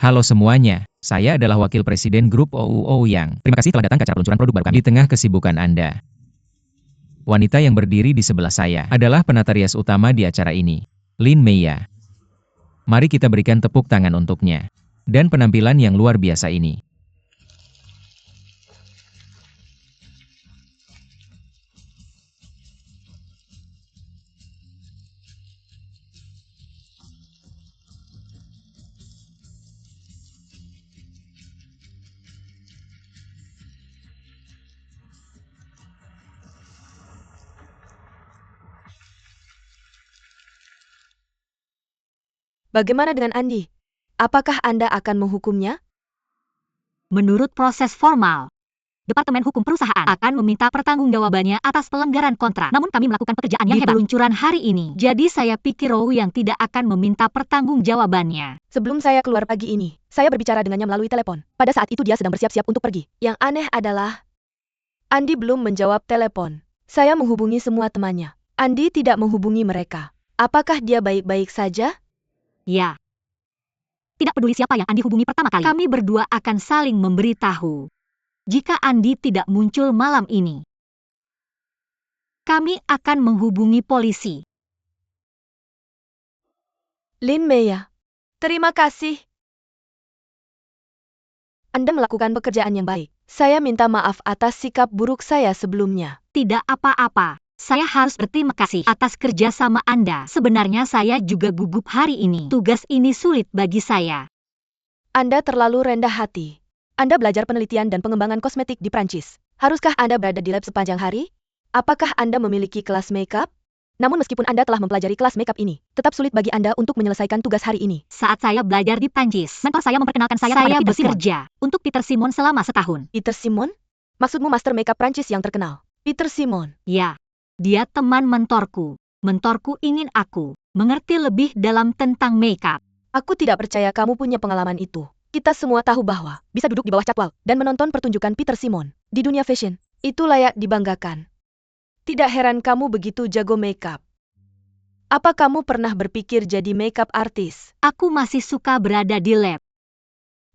Halo semuanya, saya adalah Wakil Presiden Grup OU Yang. Terima kasih telah datang ke acara peluncuran produk baru kami. Di tengah kesibukan Anda, wanita yang berdiri di sebelah saya adalah penata rias utama di acara ini, Lin Meya. Mari kita berikan tepuk tangan untuknya. Dan penampilan yang luar biasa ini. Bagaimana dengan Andi? Apakah Anda akan menghukumnya? Menurut proses formal, Departemen Hukum Perusahaan akan meminta pertanggungjawabannya atas pelanggaran kontrak. Namun kami melakukan pekerjaan yang hebat di peluncuran hari ini. Jadi saya pikir Row yang tidak akan meminta pertanggungjawabannya. Sebelum saya keluar pagi ini, saya berbicara dengannya melalui telepon. Pada saat itu dia sedang bersiap-siap untuk pergi. Yang aneh adalah, Andi belum menjawab telepon. Saya menghubungi semua temannya. Andi tidak menghubungi mereka. Apakah dia baik-baik saja? Ya. Tidak peduli siapa yang Andi hubungi pertama kali. Kami berdua akan saling memberitahu. Jika Andi tidak muncul malam ini, kami akan menghubungi polisi. Lin Meya, terima kasih. Anda melakukan pekerjaan yang baik. Saya minta maaf atas sikap buruk saya sebelumnya. Tidak apa-apa. Saya harus berterima kasih atas kerjasama Anda. Sebenarnya saya juga gugup hari ini. Tugas ini sulit bagi saya. Anda terlalu rendah hati. Anda belajar penelitian dan pengembangan kosmetik di Prancis. Haruskah Anda berada di lab sepanjang hari? Apakah Anda memiliki kelas makeup? Namun meskipun Anda telah mempelajari kelas makeup ini, tetap sulit bagi Anda untuk menyelesaikan tugas hari ini. Saat saya belajar di Prancis, mentor saya memperkenalkan saya kepada Peter bekerja untuk Peter Simon selama setahun. Peter Simon? Maksudmu master makeup Prancis yang terkenal? Peter Simon? Ya. Dia teman mentorku. Mentorku ingin aku mengerti lebih dalam tentang makeup. Aku tidak percaya kamu punya pengalaman itu. Kita semua tahu bahwa bisa duduk di bawah catwalk dan menonton pertunjukan Peter Simon di dunia fashion. Itu layak dibanggakan. Tidak heran kamu begitu jago makeup. Apa kamu pernah berpikir jadi makeup artis? Aku masih suka berada di lab.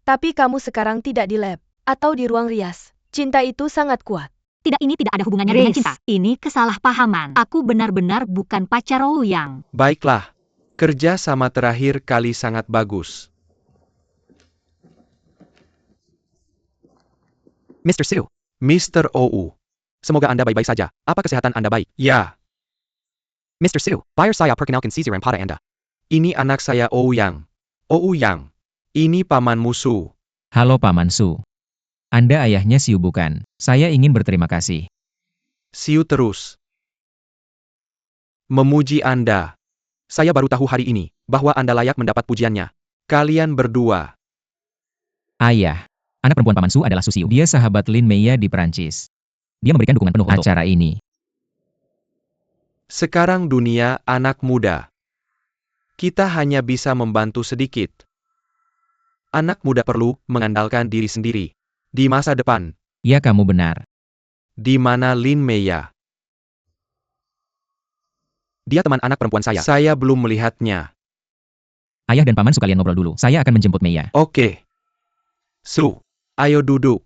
Tapi kamu sekarang tidak di lab atau di ruang rias. Cinta itu sangat kuat. Tidak, ini tidak ada hubungannya dengan cinta. Ini kesalahpahaman. Aku benar-benar bukan pacar Row Yang. Baiklah. Kerja sama terakhir kali sangat bagus. Mr. Su. Mr. OU. Semoga Anda baik-baik saja. Apa kesehatan Anda baik? Ya. Mr. Su. Bayar saya perkenalkan sisiran pada Anda. Ini anak saya OU Yang. OU Yang. Ini paman musuh. Halo Paman Su. Anda ayahnya Siu bukan? Saya ingin berterima kasih. Siu terus memuji Anda. Saya baru tahu hari ini bahwa Anda layak mendapat pujiannya. Kalian berdua. Ayah, anak perempuan Paman Su adalah Su Siu. Dia sahabat Lin Meya di Prancis. Dia memberikan dukungan penuh untuk acara ini. Sekarang dunia anak muda. Kita hanya bisa membantu sedikit. Anak muda perlu mengandalkan diri sendiri. Di masa depan. Ya, kamu benar. Di mana Lin Meya? Dia teman anak perempuan saya. Saya belum melihatnya. Ayah dan Paman Su kalian ngobrol dulu. Saya akan menjemput Meya. Oke. Su, ayo duduk.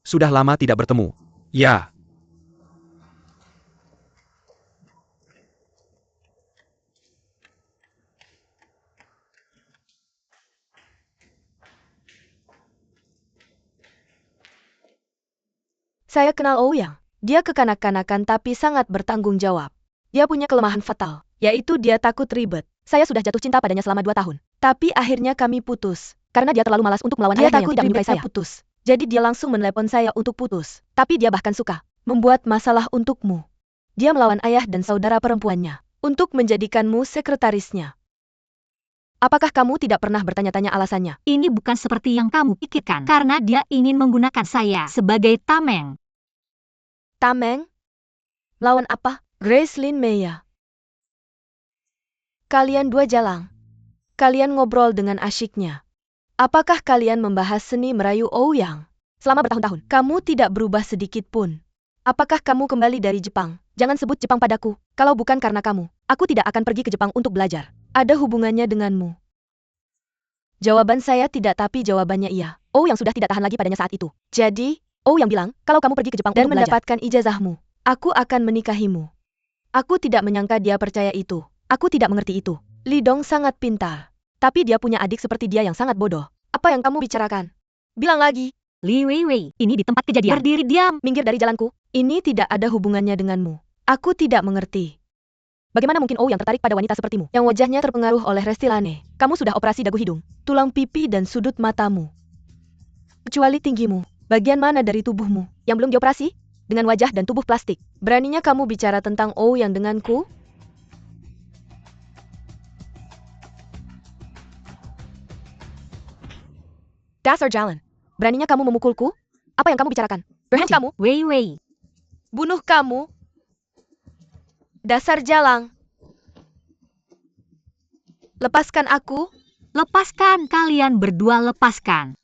Sudah lama tidak bertemu. Ya. Saya kenal Ouyang. Dia kekanak-kanakan tapi sangat bertanggung jawab. Dia punya kelemahan fatal, yaitu dia takut ribet. Saya sudah jatuh cinta padanya selama 2 tahun. Tapi akhirnya kami putus. Karena dia terlalu malas untuk melawan ayahnya yang tidak menyukai saya. Putus. Jadi dia langsung menelepon saya untuk putus. Tapi dia bahkan suka membuat masalah untukmu. Dia melawan ayah dan saudara perempuannya untuk menjadikanmu sekretarisnya. Apakah kamu tidak pernah bertanya-tanya alasannya? Ini bukan seperti yang kamu pikirkan. Karena dia ingin menggunakan saya sebagai tameng. Tameng? Lawan apa? Grace Lin Meya. Kalian dua jalang. Kalian ngobrol dengan asyiknya. Apakah kalian membahas seni merayu Ouyang? Selama bertahun-tahun, kamu tidak berubah sedikit pun. Apakah kamu kembali dari Jepang? Jangan sebut Jepang padaku. Kalau bukan karena kamu, aku tidak akan pergi ke Jepang untuk belajar. Ada hubungannya denganmu. Jawaban saya tidak, tapi jawabannya iya. Oh yang sudah tidak tahan lagi padanya saat itu. Jadi, Oh yang bilang, kalau kamu pergi ke Jepang dan untuk belajar. mendapatkan ijazahmu, aku akan menikahimu. Aku tidak menyangka dia percaya itu. Aku tidak mengerti itu. Li Dong sangat pintar. Tapi dia punya adik seperti dia yang sangat bodoh. Apa yang kamu bicarakan? Bilang lagi. Li Weiwei, ini di tempat kejadian. Berdiri diam. Minggir dari jalanku. Ini tidak ada hubungannya denganmu. Aku tidak mengerti. Bagaimana mungkin Oh yang tertarik pada wanita sepertimu, yang wajahnya terpengaruh oleh Restylane? Kamu sudah operasi dagu hidung, tulang pipi dan sudut matamu. Kecuali tinggimu, bagian mana dari tubuhmu yang belum dioperasi? Dengan wajah dan tubuh plastik. Beraninya kamu bicara tentang Oh yang denganku? Dasar jalan. Beraninya kamu memukulku? Apa yang kamu bicarakan? Bunuh kamu? Weiwei. Bunuh kamu? Dasar jalang. Lepaskan aku. Lepaskan, kalian berdua lepaskan.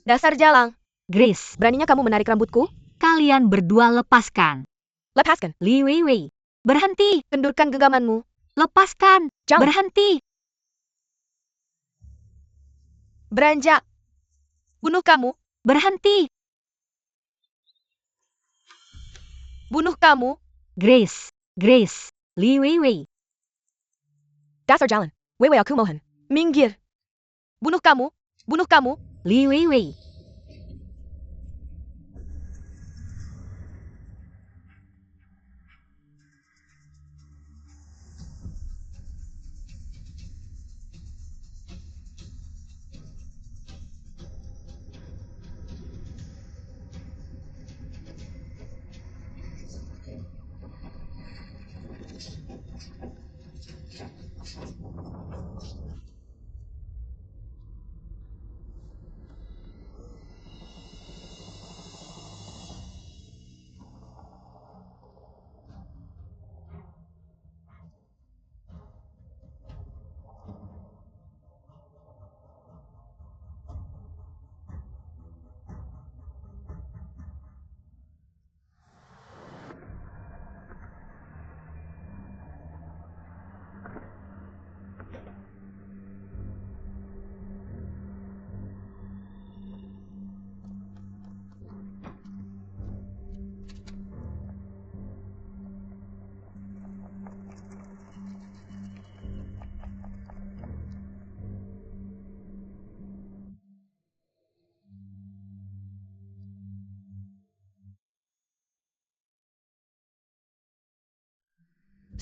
Dasar jalang. Grace, Beraninya kamu menarik rambutku? kalian berdua lepaskan. Lepaskan. Li Weiwei. Berhenti. Kendurkan genggamanmu. Lepaskan. Jangan. Berhenti. Beranjak. Bunuh kamu. Berhenti. Bunuh kamu. Grace. Grace. Li Weiwei. Dasar jalan. Wewe aku mohon. Minggir. Bunuh kamu. Bunuh kamu. Li Weiwei.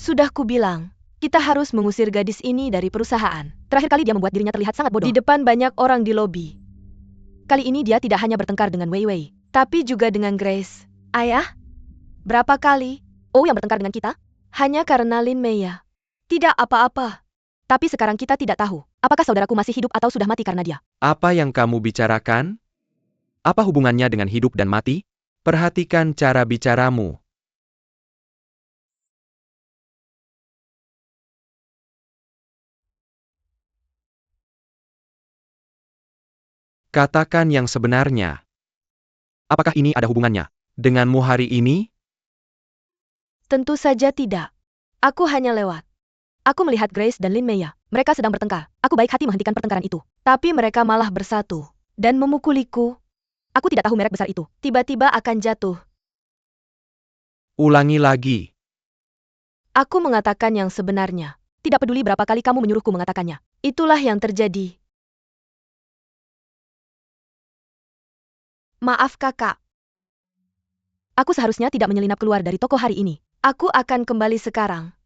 Sudah kubilang, kita harus mengusir gadis ini dari perusahaan. Terakhir kali dia membuat dirinya terlihat sangat bodoh. Di depan banyak orang di lobi. Kali ini dia tidak hanya bertengkar dengan Wei Wei, tapi juga dengan Grace. Ayah? Berapa kali? Oh yang bertengkar dengan kita? Hanya karena Lin Mei ya. Tidak apa-apa. Tapi sekarang kita tidak tahu, apakah saudaraku masih hidup atau sudah mati karena dia. Apa yang kamu bicarakan? Apa hubungannya dengan hidup dan mati? Perhatikan cara bicaramu. Katakan yang sebenarnya. Apakah ini ada hubungannya denganmu hari ini? Tentu saja tidak. Aku hanya lewat. Aku melihat Grace dan Lin Mei ya. Mereka sedang bertengkar. Aku baik hati menghentikan pertengkaran itu. Tapi mereka malah bersatu. Dan memukuliku. Aku tidak tahu merek besar itu. Tiba-tiba akan jatuh. Ulangi lagi. Aku mengatakan yang sebenarnya. Tidak peduli berapa kali kamu menyuruhku mengatakannya. Itulah yang terjadi. Maaf kakak. Aku seharusnya tidak menyelinap keluar dari toko hari ini. Aku akan kembali sekarang.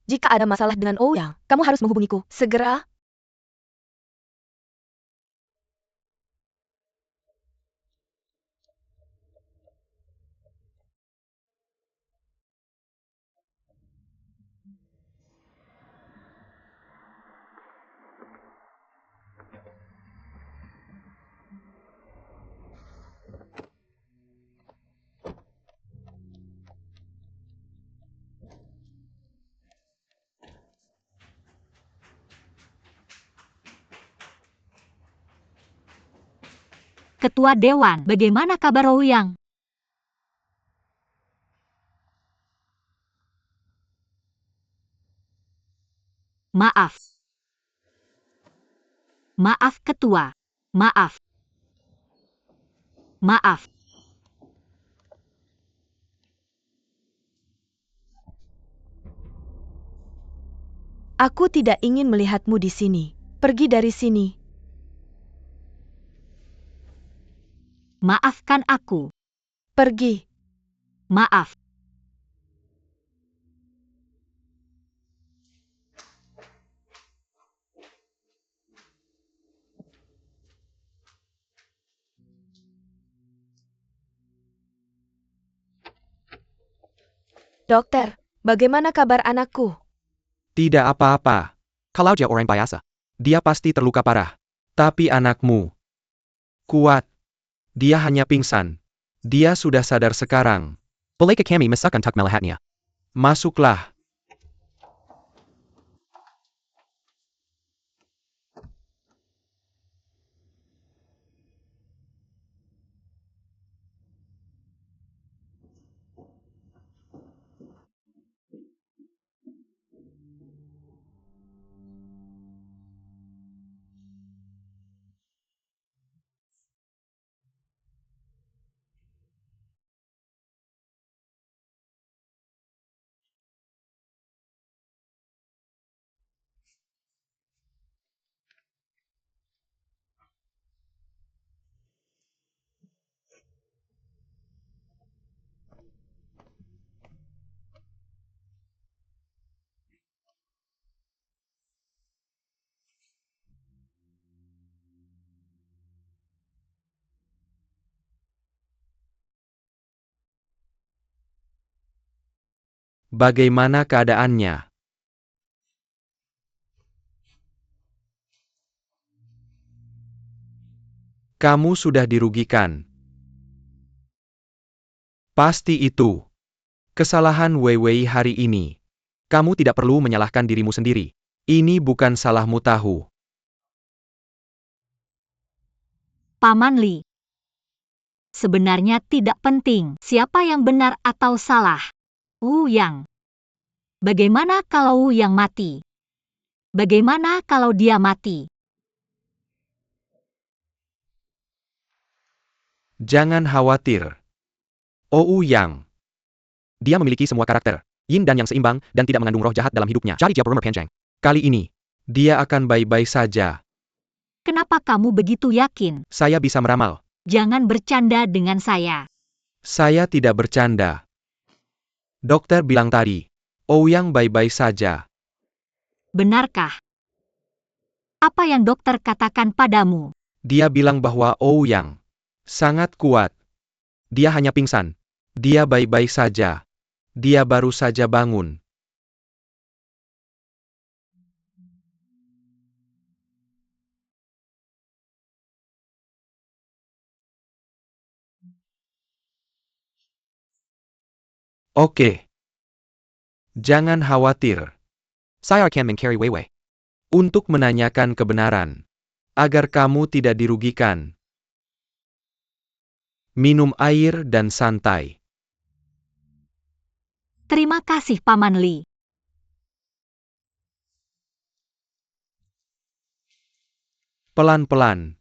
Jika ada masalah dengan Ouyang, kamu harus menghubungiku. Segera. Ketua Dewan, bagaimana kabar Ouyang? Maaf. Maaf ketua. Maaf. Maaf. Aku tidak ingin melihatmu di sini. Pergi dari sini. Maafkan aku. Pergi. Maaf. Dokter, bagaimana kabar anakku? Tidak apa-apa. Kalau dia orang biasa. Dia pasti terluka parah. Tapi anakmu kuat. Dia hanya pingsan. Dia sudah sadar sekarang. Bolehkah kami masukkan untuk melihatnya? Masuklah. Bagaimana keadaannya? Kamu sudah dirugikan. Pasti itu kesalahan Weiwei hari ini. Kamu tidak perlu menyalahkan dirimu sendiri. Ini bukan salahmu tahu. Paman Li. Sebenarnya tidak penting siapa yang benar atau salah. Wu Yang. Bagaimana kalau Wu Yang mati? Bagaimana kalau dia mati? Jangan khawatir. Ou Yang. Dia memiliki semua karakter. Yin dan yang seimbang, dan tidak mengandung roh jahat dalam hidupnya. Jadi dia berumur panjang. Kali ini, dia akan baik-baik saja. Kenapa kamu begitu yakin? Saya bisa meramal. Jangan bercanda dengan saya. Saya tidak bercanda. Dokter bilang tadi, Ouyang baik-baik saja. Benarkah? Apa yang dokter katakan padamu? Dia bilang bahwa Ouyang sangat kuat. Dia hanya pingsan. Dia baik-baik saja. Dia baru saja bangun. Oke. Jangan khawatir. Saya akan mencari Weiwei. Untuk menanyakan kebenaran. Agar kamu tidak dirugikan. Minum air dan santai. Terima kasih Paman Li. Pelan-pelan.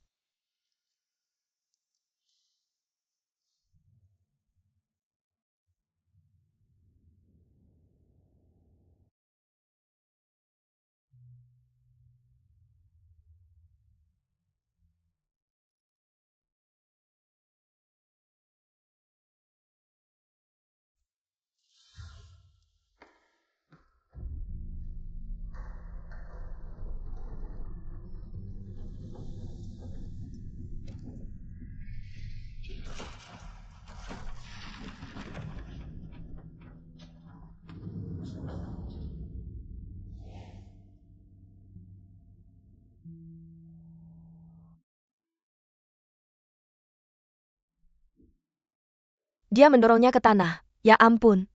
Dia mendorongnya ke tanah. Ya ampun.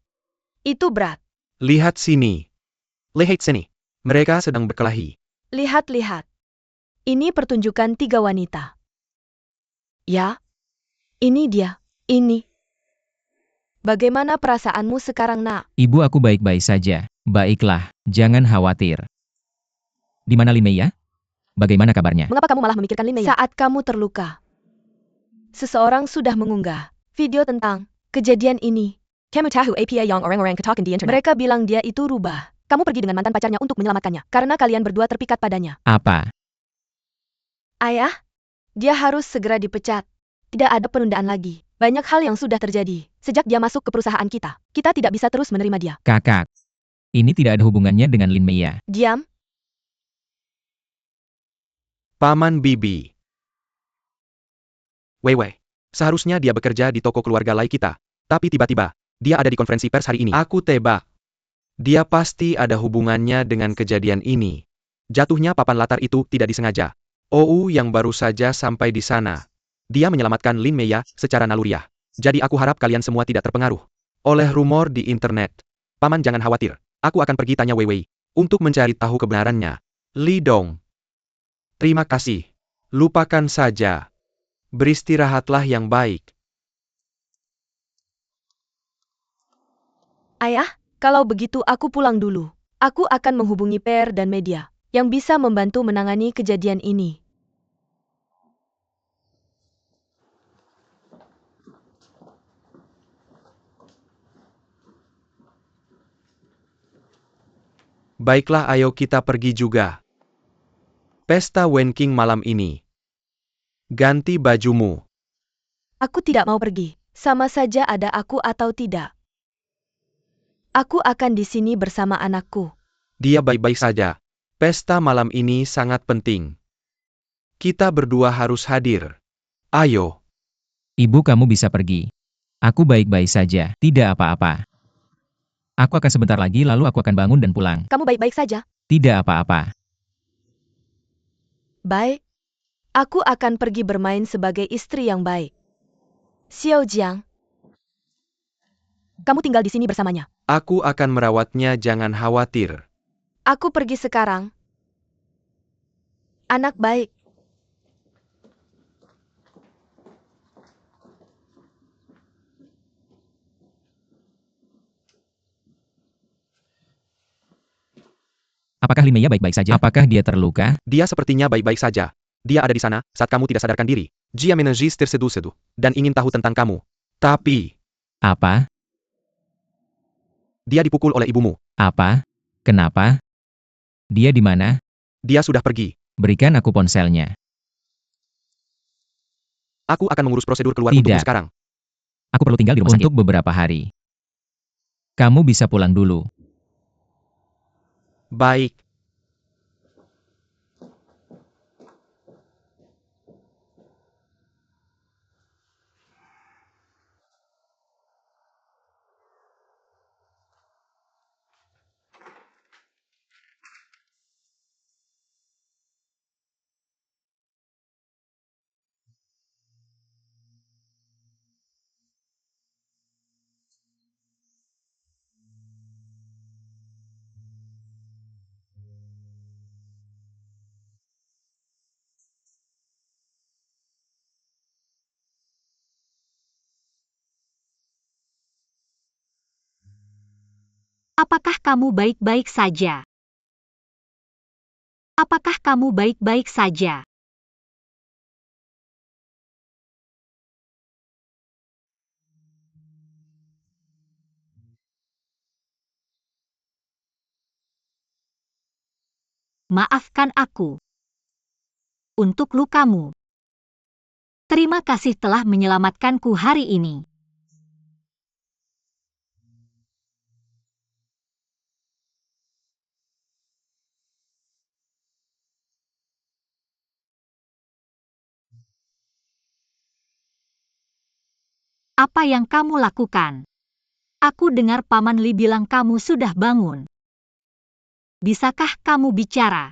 Itu berat. Lihat sini. Lihat sini. Mereka sedang berkelahi. Lihat-lihat. Ini pertunjukan 3 wanita. Ya. Ini dia. Ini. Bagaimana perasaanmu sekarang, Nak? Ibu, aku baik-baik saja. Baiklah, jangan khawatir. Di mana Li Mei ya? Bagaimana kabarnya? Mengapa kamu malah memikirkan Lin Mei? Saat kamu terluka, seseorang sudah mengunggah video tentang kejadian ini. Kamu tahu apa yang orang-orang katakan di internet? Mereka bilang dia itu rubah. Kamu pergi dengan mantan pacarnya untuk menyelamatkannya, karena kalian berdua terpikat padanya. Apa? Ayah, dia harus segera dipecat. Tidak ada penundaan lagi. Banyak hal yang sudah terjadi sejak dia masuk ke perusahaan kita. Kita tidak bisa terus menerima dia. Kakak. Ini tidak ada hubungannya dengan Lin Mei. Diam. Paman Bibi. Wei, seharusnya dia bekerja di toko keluarga Lai kita. Tapi tiba-tiba, dia ada di konferensi pers hari ini. Aku tebak. Dia pasti ada hubungannya dengan kejadian ini. Jatuhnya papan latar itu tidak disengaja. OU yang baru saja sampai di sana. Dia menyelamatkan Lin Mei secara naluriah. Jadi aku harap kalian semua tidak terpengaruh oleh rumor di internet. Paman jangan khawatir. Aku akan pergi tanya Wei untuk mencari tahu kebenarannya. Li Dong. Terima kasih. Lupakan saja. Beristirahatlah yang baik. Ayah, kalau begitu aku pulang dulu. Aku akan menghubungi PR dan media yang bisa membantu menangani kejadian ini. Baiklah, ayo kita pergi juga. Pesta Wenking malam ini. Ganti bajumu. Aku tidak mau pergi. Sama saja ada aku atau tidak. Aku akan di sini bersama anakku. Dia baik-baik saja. Pesta malam ini sangat penting. Kita berdua harus hadir. Ayo. Ibu kamu bisa pergi. Aku baik-baik saja, tidak apa-apa. Aku akan sebentar lagi lalu aku akan bangun dan pulang. Kamu baik-baik saja? Tidak apa-apa. Baik. Aku akan pergi bermain sebagai istri yang baik. Xiao Jiang. Kamu tinggal di sini bersamanya. Aku akan merawatnya, jangan khawatir. Aku pergi sekarang. Anak baik. Apakah Lin Mei baik-baik saja? Apakah dia terluka? Dia sepertinya baik-baik saja. Dia ada di sana saat kamu tidak sadarkan diri. Jia menenjis terseduh-seduh dan ingin tahu tentang kamu. Tapi, Apa? dia dipukul oleh ibumu. Apa? Kenapa? Dia di mana? Dia sudah pergi. Berikan aku ponselnya. Aku akan mengurus prosedur keluar Tidak. untukmu sekarang. Aku perlu tinggal di rumah sakit untuk beberapa hari. Kamu bisa pulang dulu. Baik. Apakah kamu baik-baik saja? Apakah kamu baik-baik saja? Maafkan aku untuk lukamu. Terima kasih telah menyelamatkanku hari ini. Apa yang kamu lakukan? Aku dengar Paman Li bilang kamu sudah bangun. Bisakah kamu bicara?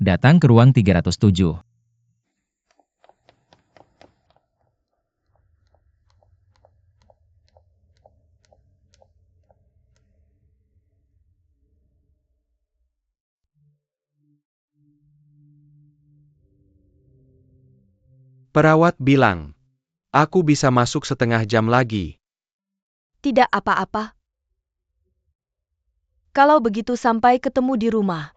Datang ke ruang 307. Perawat bilang, Aku bisa masuk setengah jam lagi. Tidak apa-apa. Kalau begitu sampai ketemu di rumah.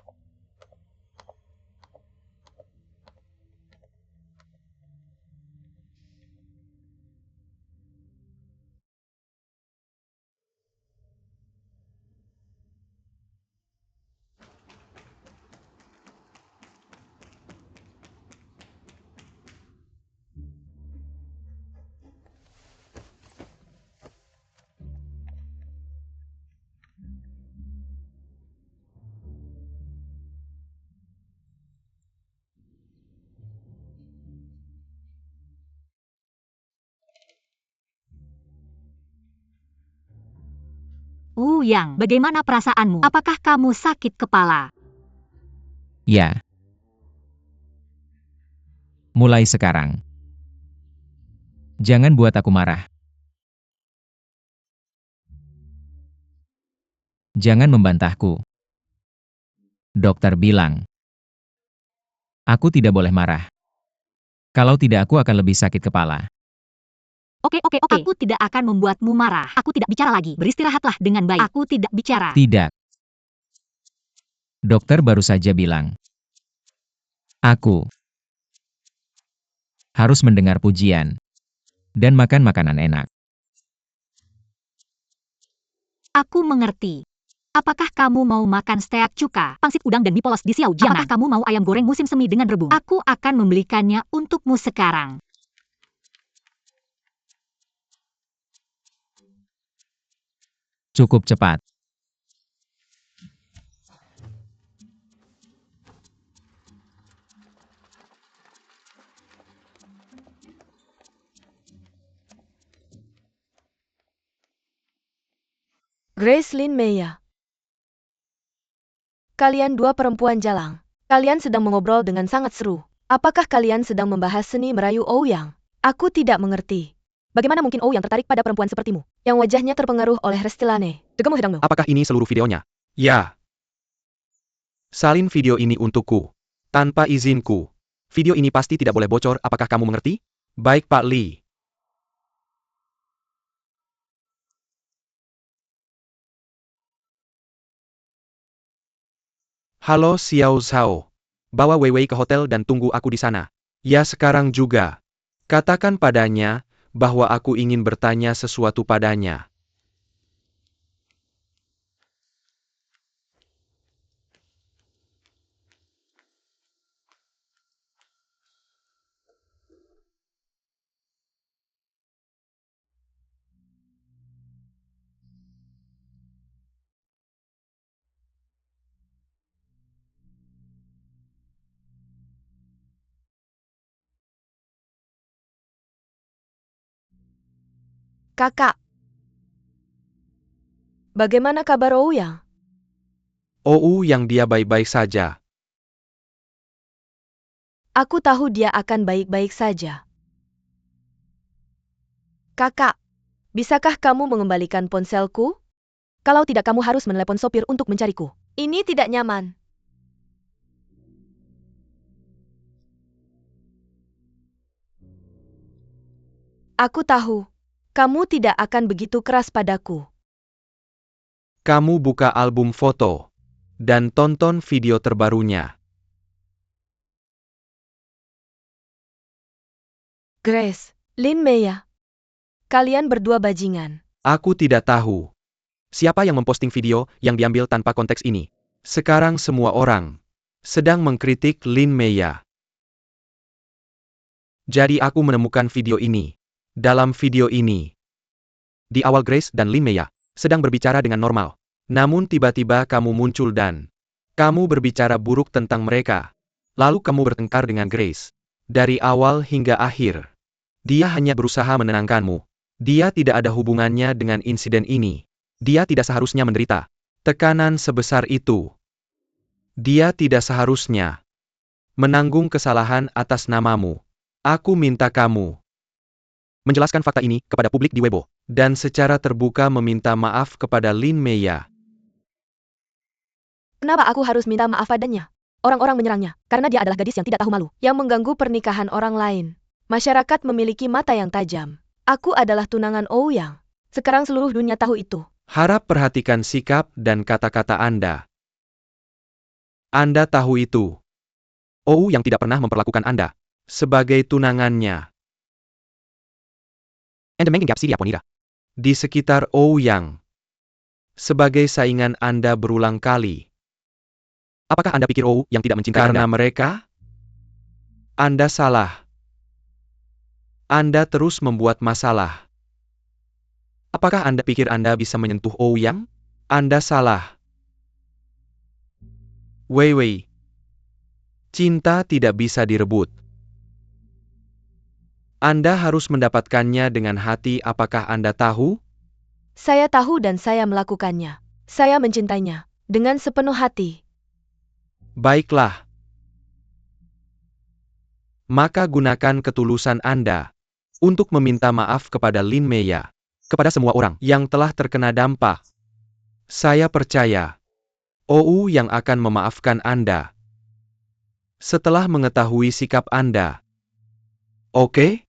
Yang, bagaimana perasaanmu? Apakah kamu sakit kepala? Ya. Mulai sekarang. Jangan buat aku marah. Jangan membantahku. Dokter bilang. Aku tidak boleh marah. Kalau tidak aku akan lebih sakit kepala. Oke. Aku tidak akan membuatmu marah. Aku tidak bicara lagi. Beristirahatlah dengan baik. Aku tidak bicara. Tidak. Dokter baru saja bilang. Aku harus mendengar pujian dan makan makanan enak. Aku mengerti. Apakah kamu mau makan steak cuka, pangsit udang dan mie polos di Xiao Jiang? Apakah kamu mau ayam goreng musim semi dengan rebung? Aku akan membelikannya untukmu sekarang. Cukup cepat. Grace Lin Meya. Kalian dua perempuan jalang. Kalian sedang mengobrol dengan sangat seru. Apakah kalian sedang membahas seni merayu Ouyang? Aku tidak mengerti. Bagaimana mungkin Ouyang tertarik pada perempuan sepertimu, yang wajahnya terpengaruh oleh Restilane? Degemu hedangmu. Apakah ini seluruh videonya? Ya. Salin video ini untukku. Tanpa izinku. Video ini pasti tidak boleh bocor, apakah kamu mengerti? Baik Pak Lee. Halo Xiao Zhao. Bawa Wei Wei ke hotel dan tunggu aku di sana. Ya sekarang juga. Katakan padanya, bahwa aku ingin bertanya sesuatu padanya. Kakak. Bagaimana kabar Ouyang? Yang dia baik-baik saja. Aku tahu dia akan baik-baik saja. Kakak, bisakah kamu mengembalikan ponselku? Kalau tidak kamu harus menelepon sopir untuk mencariku. Ini tidak nyaman. Aku tahu, kamu tidak akan begitu keras padaku. Kamu buka album foto. Dan tonton video terbarunya. Grace, Lin Meya. Kalian berdua bajingan. Aku tidak tahu. Siapa yang memposting video yang diambil tanpa konteks ini? Sekarang semua orang sedang mengkritik Lin Meya. Jadi aku menemukan video ini. Dalam video ini, di awal Grace dan Lin Meya sedang berbicara dengan normal. Namun tiba-tiba kamu muncul dan kamu berbicara buruk tentang mereka. Lalu kamu bertengkar dengan Grace. Dari awal hingga akhir. Dia hanya berusaha menenangkanmu. Dia tidak ada hubungannya dengan insiden ini. Dia tidak seharusnya menderita tekanan sebesar itu. Dia tidak seharusnya menanggung kesalahan atas namamu. Aku minta kamu menjelaskan fakta ini kepada publik di Weibo, dan secara terbuka meminta maaf kepada Lin Meya. Kenapa aku harus minta maaf padanya? Orang-orang menyerangnya, karena dia adalah gadis yang tidak tahu malu, yang mengganggu pernikahan orang lain. Masyarakat memiliki mata yang tajam. Aku adalah tunangan Ouyang. Sekarang seluruh dunia tahu itu. Harap perhatikan sikap dan kata-kata Anda. Anda tahu itu. OU yang tidak pernah memperlakukan Anda Sebagai tunangannya. and making gap ponira. Di sekitar Ouyang. Sebagai saingan Anda berulang kali. Apakah Anda pikir OU yang tidak mencintai Karena Anda? mereka? Anda salah. Anda terus membuat masalah. Apakah Anda pikir Anda bisa menyentuh Ouyang? Anda salah. Wei Wei. Cinta tidak bisa direbut. Anda harus mendapatkannya dengan hati. Apakah Anda tahu? Saya tahu dan saya melakukannya. Saya mencintainya. Dengan sepenuh hati. Baiklah. Maka gunakan ketulusan Anda untuk meminta maaf kepada Lin Meya Kepada semua orang. yang telah terkena dampak. Saya percaya OU yang akan memaafkan Anda setelah mengetahui sikap Anda. Oke?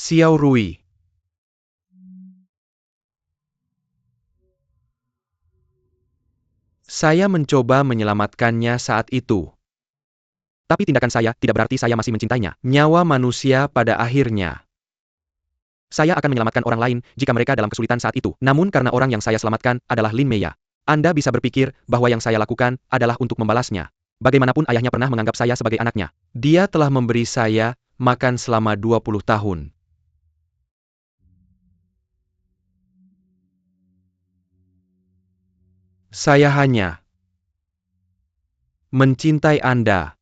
Xiao Rui. Saya mencoba menyelamatkannya saat itu. Tapi tindakan saya tidak berarti saya masih mencintainya. Nyawa manusia pada akhirnya. Saya akan menyelamatkan orang lain jika mereka dalam kesulitan saat itu. Namun karena orang yang saya selamatkan adalah Lin Meya. Anda bisa berpikir bahwa yang saya lakukan adalah untuk membalasnya. Bagaimanapun ayahnya pernah menganggap saya sebagai anaknya. Dia telah memberi saya makan selama 20 tahun. Saya hanya mencintai Anda.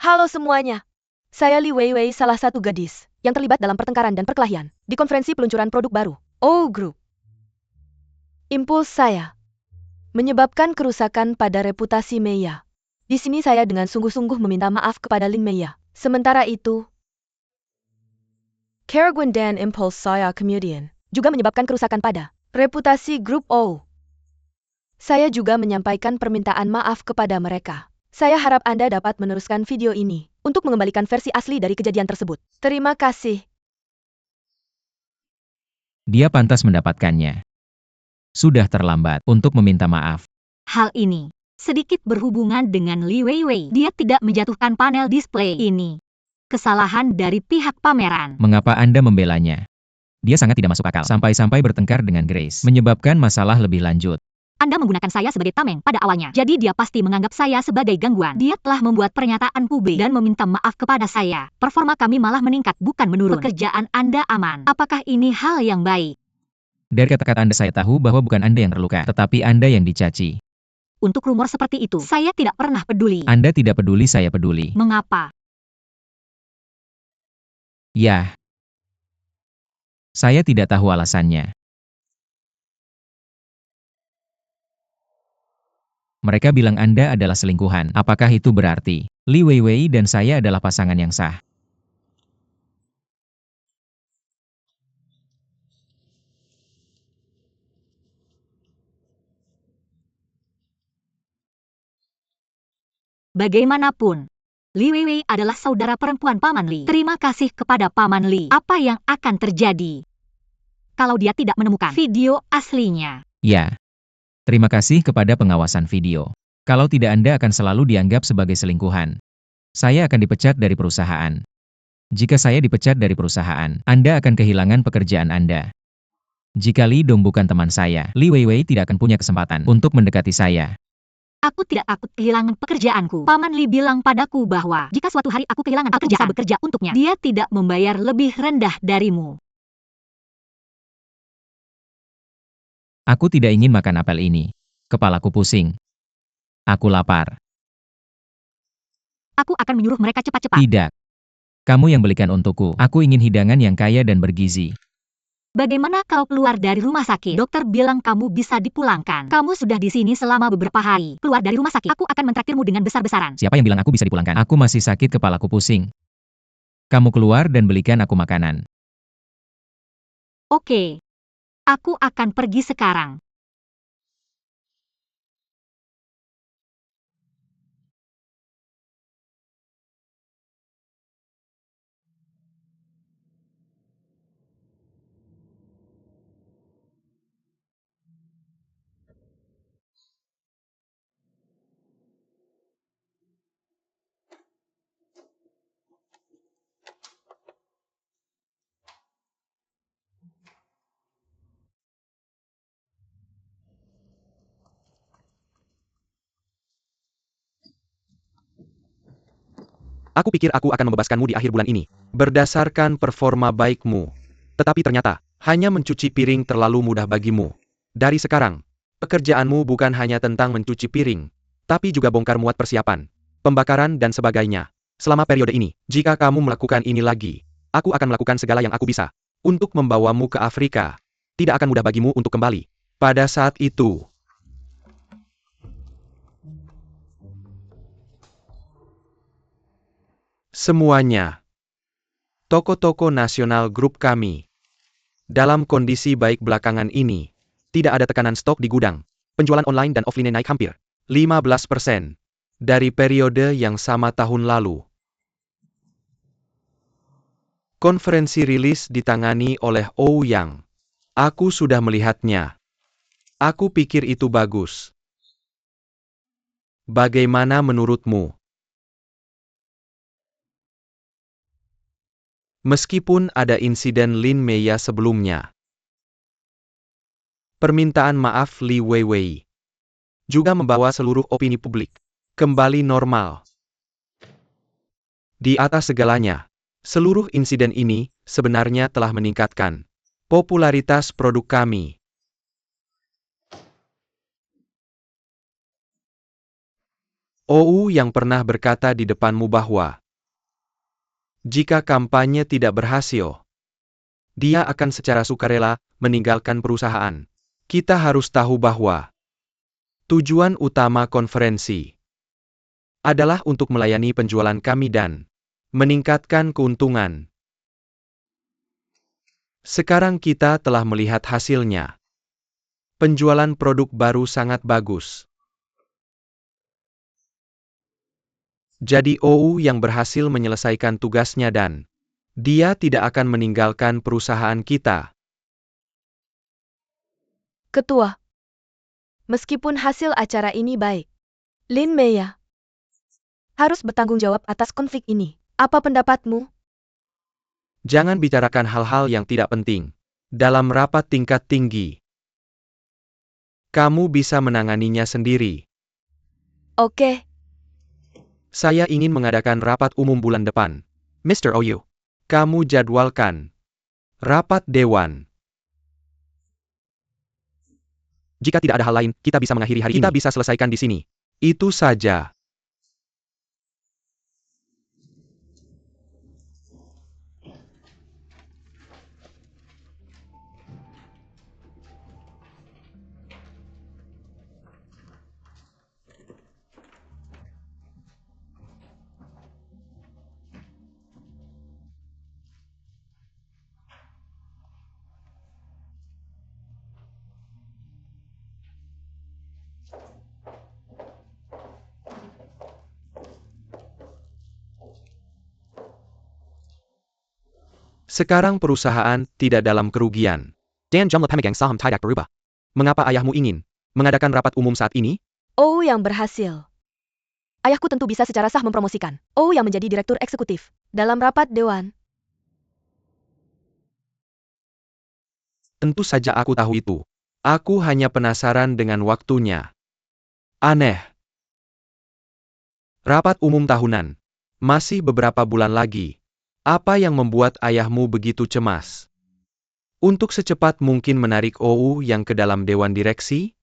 Halo semuanya. Saya Li Weiwei, salah satu gadis yang terlibat dalam pertengkaran dan perkelahian di konferensi peluncuran produk baru, OU Group. Impuls saya menyebabkan kerusakan pada reputasi Meya. Di sini saya dengan sungguh-sungguh meminta maaf kepada Lin Meya. Sementara itu, Kerguan dan impuls saya kemudian juga menyebabkan kerusakan pada reputasi grup OU. Saya juga menyampaikan permintaan maaf kepada mereka. Saya harap Anda dapat meneruskan video ini untuk mengembalikan versi asli dari kejadian tersebut. Terima kasih. Dia pantas mendapatkannya. Sudah terlambat untuk meminta maaf. Hal ini sedikit berhubungan dengan Li Weiwei. Dia tidak menjatuhkan panel display ini. Kesalahan dari pihak pameran. Mengapa Anda membelanya? Dia sangat tidak masuk akal. Sampai-sampai bertengkar dengan Grace. Menyebabkan masalah lebih lanjut. Anda menggunakan saya sebagai tameng pada awalnya. Jadi dia pasti menganggap saya sebagai gangguan. Dia telah membuat pernyataan publik dan meminta maaf kepada saya. Performa kami malah meningkat, bukan menurun. Pekerjaan Anda aman. Apakah ini hal yang baik? Dari kata-kata Anda saya tahu bahwa bukan Anda yang terluka, tetapi Anda yang dicaci. Untuk rumor seperti itu, saya tidak pernah peduli. Anda tidak peduli, saya peduli. Mengapa? Ya. Saya tidak tahu alasannya. Mereka bilang Anda adalah selingkuhan. Apakah itu berarti Li Weiwei dan saya adalah pasangan yang sah? Bagaimanapun, Li Weiwei adalah saudara perempuan Paman Li. Terima kasih kepada Paman Li. Apa yang akan terjadi kalau dia tidak menemukan video aslinya? Ya. Terima kasih kepada pengawasan video. Kalau tidak Anda akan selalu dianggap sebagai selingkuhan. Saya akan dipecat dari perusahaan. Jika saya dipecat dari perusahaan, Anda akan kehilangan pekerjaan Anda. Jika Li Dong bukan teman saya, Li Weiwei tidak akan punya kesempatan untuk mendekati saya. Aku tidak takut kehilangan pekerjaanku. Paman Li bilang padaku bahwa jika suatu hari aku kehilangan pekerjaan, bisa bekerja untuknya. Dia tidak membayar lebih rendah darimu. Aku tidak ingin makan apel ini. Kepalaku pusing. Aku lapar. Aku akan menyuruh mereka cepat-cepat. Tidak. Kamu yang belikan untukku. Aku ingin hidangan yang kaya dan bergizi. Bagaimana kau keluar dari rumah sakit? Dokter bilang kamu bisa dipulangkan. Kamu sudah di sini selama beberapa hari. Keluar dari rumah sakit. Aku akan mentraktirmu dengan besar-besaran. Siapa yang bilang aku bisa dipulangkan? Aku masih sakit, kepalaku pusing. Kamu keluar dan belikan aku makanan. Oke. Aku akan pergi sekarang. Aku pikir aku akan membebaskanmu di akhir bulan ini, berdasarkan performa baikmu. Tetapi ternyata, hanya mencuci piring terlalu mudah bagimu. Dari sekarang, pekerjaanmu bukan hanya tentang mencuci piring, tapi juga bongkar muat persiapan, pembakaran dan sebagainya. Selama periode ini, jika kamu melakukan ini lagi, aku akan melakukan segala yang aku bisa untuk membawamu ke Afrika. Tidak akan mudah bagimu untuk kembali. Pada saat itu, semuanya, toko-toko nasional grup kami, dalam kondisi baik belakangan ini, tidak ada tekanan stok di gudang. Penjualan online dan offline naik hampir 15% dari periode yang sama tahun lalu. Konferensi rilis ditangani oleh Ouyang. Aku sudah melihatnya. Aku pikir itu bagus. Bagaimana menurutmu? Meskipun ada insiden Lin Meya sebelumnya. Permintaan maaf Li Weiwei juga membawa seluruh opini publik kembali normal. Di atas segalanya, seluruh insiden ini sebenarnya telah meningkatkan popularitas produk kami. OU yang pernah berkata di depanmu bahwa jika kampanye tidak berhasil, dia akan secara sukarela meninggalkan perusahaan. Kita harus tahu bahwa tujuan utama konferensi adalah untuk melayani penjualan kami dan meningkatkan keuntungan. Sekarang kita telah melihat hasilnya. Penjualan produk baru sangat bagus. Jadi OU yang berhasil menyelesaikan tugasnya dan dia tidak akan meninggalkan perusahaan kita. Ketua, meskipun hasil acara ini baik, Lin Meya harus bertanggung jawab atas konflik ini. Apa pendapatmu? Jangan bicarakan hal-hal yang tidak penting dalam rapat tingkat tinggi. Kamu bisa menanganinya sendiri. Oke, Saya ingin mengadakan rapat umum bulan depan. Mr. Oyu, kamu jadwalkan rapat dewan. Jika tidak ada hal lain, kita bisa mengakhiri hari ini. Kita bisa selesaikan di sini. Itu saja. Sekarang perusahaan tidak dalam kerugian. Dan jumlah pemegang saham tidak berubah. Mengapa ayahmu ingin mengadakan rapat umum saat ini? Oh yang berhasil. Ayahku tentu bisa secara sah mempromosikan Oh yang menjadi direktur eksekutif. Dalam rapat dewan, Tentu saja aku tahu itu. Aku hanya penasaran dengan waktunya. Aneh. Rapat umum tahunan. Masih beberapa bulan lagi. Apa yang membuat ayahmu begitu cemas? Untuk secepat mungkin menarik OU yang ke dalam dewan direksi?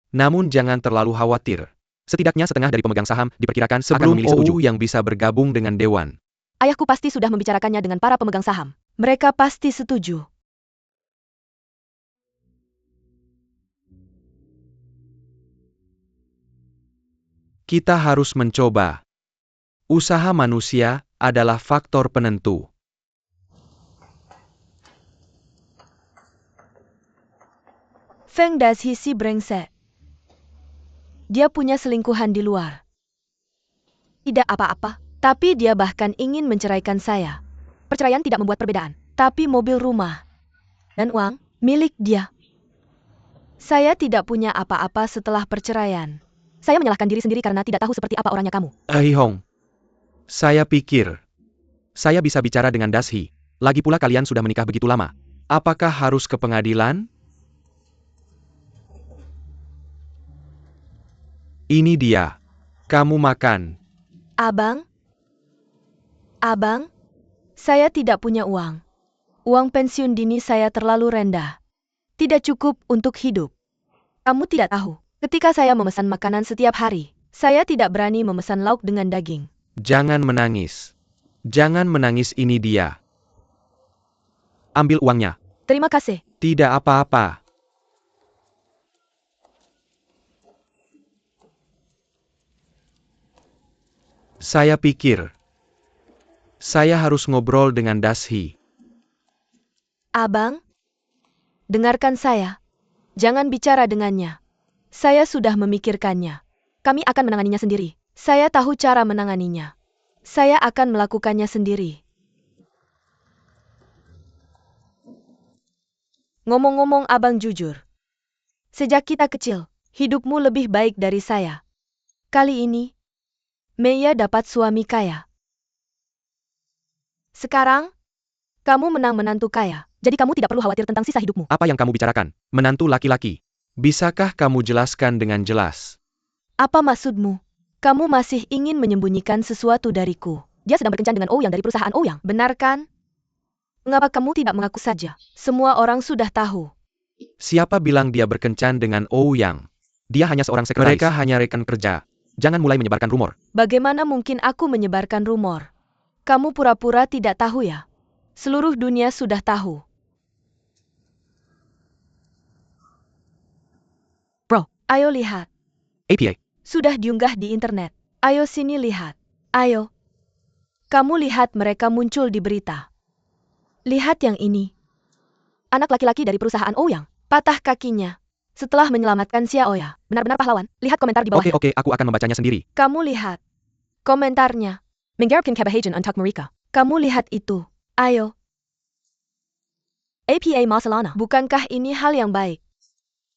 Namun jangan terlalu khawatir. Setidaknya setengah dari pemegang saham diperkirakan akan memilih setuju yang bisa bergabung dengan dewan. ayahku pasti sudah membicarakannya dengan para pemegang saham. Mereka pasti setuju. Kita harus mencoba. Usaha manusia adalah faktor penentu. Feng Dashi si brengsek. Dia punya selingkuhan di luar. Tidak apa-apa, tapi dia bahkan ingin menceraikan saya. Perceraian tidak membuat perbedaan, tapi mobil, rumah, dan uang milik dia. Saya tidak punya apa-apa setelah perceraian. Saya menyalahkan diri sendiri karena tidak tahu seperti apa orangnya kamu. Hong. Saya pikir. Saya bisa bicara dengan Dashi. Lagi pula kalian sudah menikah begitu lama. Apakah harus ke pengadilan? Ini dia. Kamu makan. Abang? Abang? Saya tidak punya uang. Uang pensiun dini saya terlalu rendah. Tidak cukup untuk hidup. Kamu tidak tahu, ketika saya memesan makanan setiap hari, saya tidak berani memesan lauk dengan daging. Jangan menangis. Jangan menangis, ini dia. Ambil uangnya. Terima kasih. Tidak apa-apa. Saya pikir. Saya harus ngobrol dengan Dashi. Abang? Dengarkan saya. Jangan bicara dengannya. Saya sudah memikirkannya. Kami akan menanganinya sendiri. Saya tahu cara menanganinya. Saya akan melakukannya sendiri. Ngomong-ngomong, abang jujur. Sejak kita kecil, hidupmu lebih baik dari saya. Kali ini, Meia dapat suami kaya. Sekarang, kamu menang menantu kaya. Jadi kamu tidak perlu khawatir tentang sisa hidupmu. Apa yang kamu bicarakan? Menantu laki-laki. Bisakah kamu jelaskan dengan jelas? Apa maksudmu? Kamu masih ingin menyembunyikan sesuatu dariku. Dia sedang berkencan dengan Ouyang dari perusahaan Ouyang, benar kan? Mengapa kamu tidak mengaku saja? Semua orang sudah tahu. Siapa bilang dia berkencan dengan Ouyang? Dia hanya seorang sekretaris. Mereka hanya rekan kerja. Jangan mulai menyebarkan rumor. Bagaimana mungkin aku menyebarkan rumor? Kamu pura-pura tidak tahu ya? Seluruh dunia sudah tahu. Bro. Ayo lihat. APA. Sudah diunggah di internet. Ayo sini lihat. Ayo. Kamu lihat mereka muncul di berita. Lihat yang ini. Anak laki-laki dari perusahaan Ouyang. Patah kakinya. Setelah menyelamatkan Xiaoya. Benar-benar pahlawan. Lihat komentar di bawahnya. Oke, aku akan membacanya sendiri. Kamu lihat. Komentarnya. Menggarapkan kebahagiaan untuk mereka. Kamu lihat itu. Ayo. APA Masalana. Bukankah ini hal yang baik?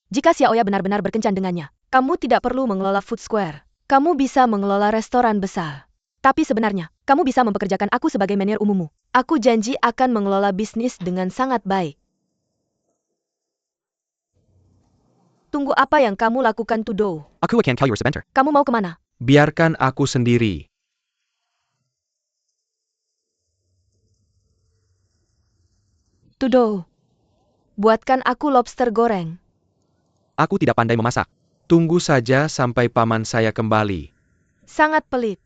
Jika Xiaoya benar-benar berkencan dengannya, kamu tidak perlu mengelola Food Square. Kamu bisa mengelola restoran besar. Tapi sebenarnya, kamu bisa mempekerjakan aku sebagai manajer umummu. Aku janji akan mengelola bisnis dengan sangat baik. Tunggu, apa yang kamu lakukan, Tudo? Aku akan call your sebentar. Kamu mau kemana? Biarkan aku sendiri. Tudo. Buatkan aku lobster goreng. Aku tidak pandai memasak. Tunggu saja sampai paman saya kembali. Sangat pelit.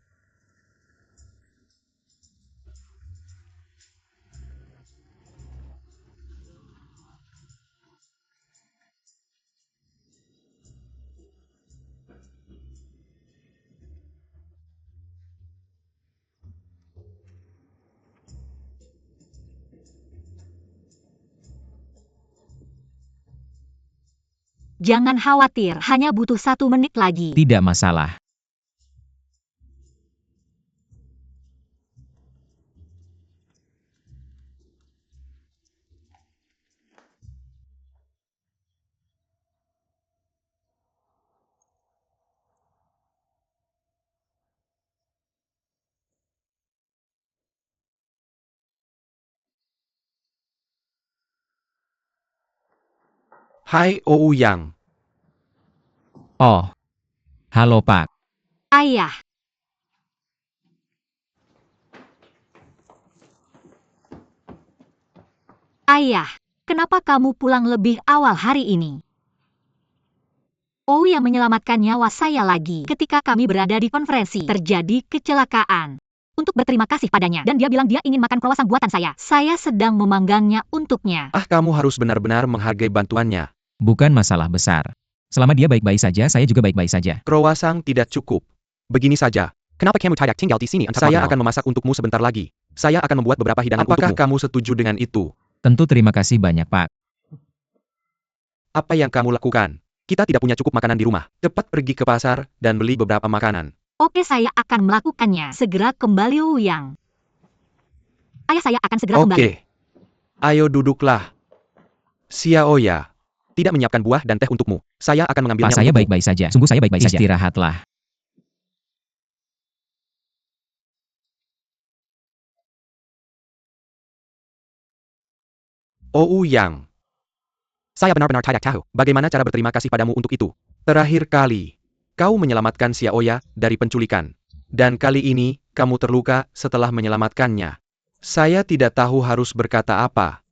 Jangan khawatir, hanya butuh 1 menit lagi. Tidak masalah. Hai Ouyang. Oh, halo Pak. Ayah, ayah, kenapa kamu pulang lebih awal hari ini? Oh, yang menyelamatkan nyawa saya lagi ketika kami berada di konferensi. Terjadi kecelakaan. Untuk berterima kasih padanya. Dan dia bilang dia ingin makan croissant buatan saya. Saya sedang memanggangnya untuknya. Ah, kamu harus benar-benar menghargai bantuannya. Bukan masalah besar. Selama dia baik-baik saja, saya juga baik-baik saja. Croissant tidak cukup. Begini saja. Kenapa kamu tidak tinggal di sini untuk Saya makan? akan memasak untukmu sebentar lagi. Saya akan membuat beberapa hidangan Apakah untukmu. Kamu setuju dengan itu? Tentu terima kasih banyak Pak. Apa yang kamu lakukan? Kita tidak punya cukup makanan di rumah. Cepat pergi ke pasar dan beli beberapa makanan. Oke, saya akan melakukannya. Segera kembali, Ouyang. Ayah, saya akan segera kembali. Oke. Ayo duduklah. Xiaoya. Tidak menyiapkan buah dan teh untukmu. Saya akan Pak, mengambilnya saya untukmu. baik-baik saja. Sungguh saya baik-baik saja. Istirahatlah. Ouyang. Saya benar-benar tidak tahu. Bagaimana cara berterima kasih padamu untuk itu? Terakhir kali, kau menyelamatkan Xiaoya dari penculikan. Dan kali ini, kamu terluka setelah menyelamatkannya. Saya tidak tahu harus berkata apa.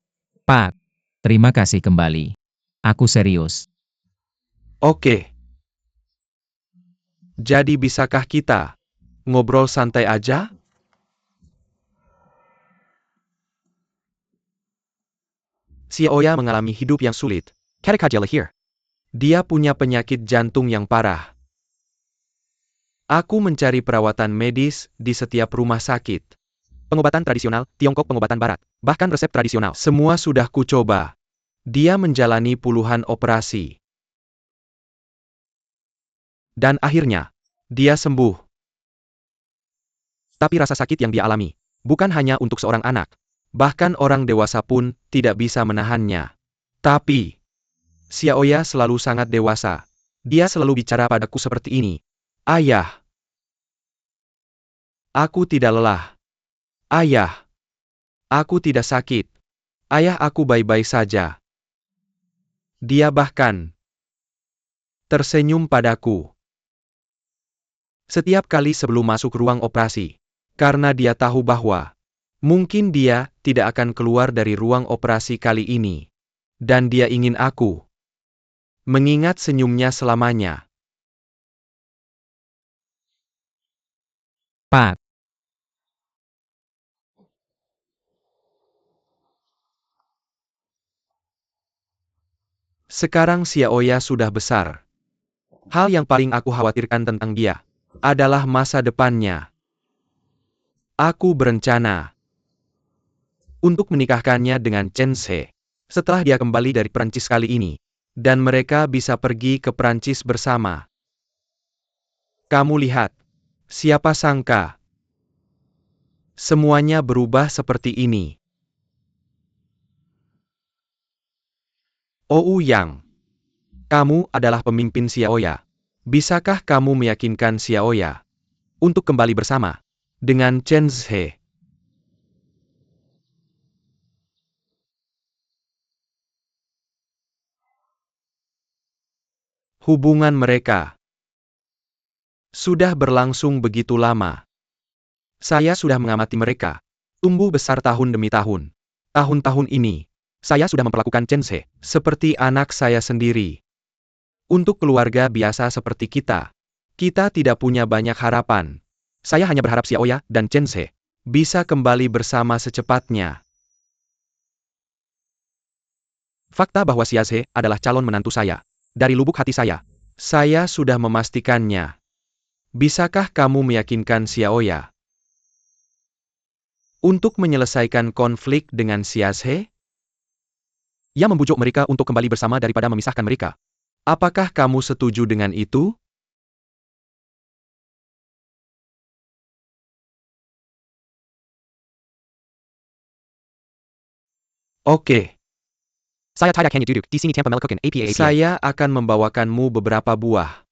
Pak, terima kasih kembali. Aku serius. Oke. Jadi bisakah kita ngobrol santai aja? Xiaoya mengalami hidup yang sulit. Ketika dia lahir, Dia punya penyakit jantung yang parah. Aku mencari perawatan medis di setiap rumah sakit. pengobatan tradisional, Tiongkok pengobatan barat, bahkan resep tradisional. Semua sudah kucoba. Dia menjalani puluhan operasi. Dan akhirnya, dia sembuh. Tapi rasa sakit yang dia alami, bukan hanya untuk seorang anak. Bahkan orang dewasa pun tidak bisa menahannya. Tapi, Xiaoya selalu sangat dewasa. Dia selalu bicara padaku seperti ini. Ayah. Aku tidak lelah. Ayah. Aku tidak sakit. Ayah, aku baik-baik saja. Dia bahkan tersenyum padaku setiap kali sebelum masuk ruang operasi. Karena dia tahu bahwa mungkin dia tidak akan keluar dari ruang operasi kali ini. Dan dia ingin aku mengingat senyumnya selamanya. Pak, Sekarang Xiaoya sudah besar. Hal yang paling aku khawatirkan tentang dia adalah masa depannya. Aku berencana untuk menikahkannya dengan Chen She setelah dia kembali dari Perancis kali ini. Dan mereka bisa pergi ke Perancis bersama. Kamu lihat, siapa sangka semuanya berubah seperti ini. Ouyang, kamu adalah pemimpin Xiaoya. Bisakah kamu meyakinkan Xiaoya untuk kembali bersama dengan Chen She? Hubungan mereka sudah berlangsung begitu lama. Saya sudah mengamati mereka tumbuh besar tahun demi tahun. Tahun-tahun ini, saya sudah memperlakukan Chen She seperti anak saya sendiri. Untuk keluarga biasa seperti kita, kita tidak punya banyak harapan. Saya hanya berharap Xiaoya dan Chen She bisa kembali bersama secepatnya. Fakta bahwa Xia Ze adalah calon menantu saya. Dari lubuk hati Saya sudah memastikannya. Bisakah kamu meyakinkan Xiaoya untuk menyelesaikan konflik dengan Xia Ze? ia membujuk mereka untuk kembali bersama daripada memisahkan mereka. Apakah kamu setuju dengan itu? Oke. Saya tidak hanya duduk di sini tanpa melakukan apa-apa. Saya akan membawakanmu beberapa buah.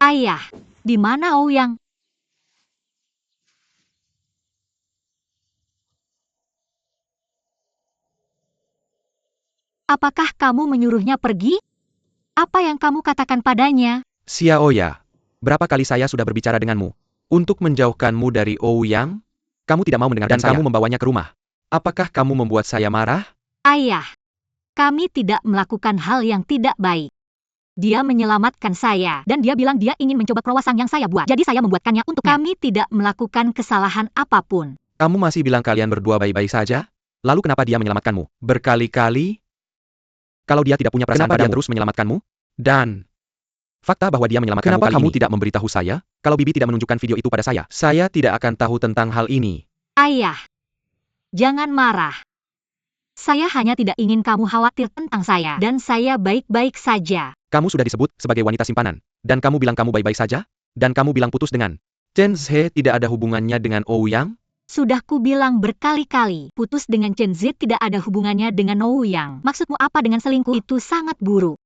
Ayah, di mana Ouyang? Apakah kamu menyuruhnya pergi? Apa yang kamu katakan padanya? Xiaoya, berapa kali saya sudah berbicara denganmu? Untuk menjauhkanmu dari Ouyang? Kamu tidak mau mendengarkan dan kamu membawanya ke rumah. Apakah kamu membuat saya marah? Ayah, kami tidak melakukan hal yang tidak baik. Dia menyelamatkan saya, dan dia bilang dia ingin mencoba croissant yang saya buat. Jadi saya membuatkannya untuk kami tidak melakukan kesalahan apapun. Kamu masih bilang kalian berdua baik-baik saja? Lalu kenapa dia menyelamatkanmu? Berkali-kali? Kalau dia tidak punya perasaan padamu, dia terus menyelamatkanmu? Dan fakta bahwa dia menyelamatkanmu kali kamu tidak memberitahu saya? Kalau Bibi tidak menunjukkan video itu pada saya tidak akan tahu tentang hal ini. Ayah, jangan marah. Saya hanya tidak ingin kamu khawatir tentang saya, dan saya baik-baik saja. Kamu sudah disebut sebagai wanita simpanan, dan kamu bilang kamu baik-baik saja? Dan kamu bilang putus dengan Chen Zhe tidak ada hubungannya dengan Ouyang? Sudah ku bilang berkali-kali, putus dengan Chen Zhe tidak ada hubungannya dengan Ouyang. Maksudmu apa dengan selingkuh? Itu sangat buruk.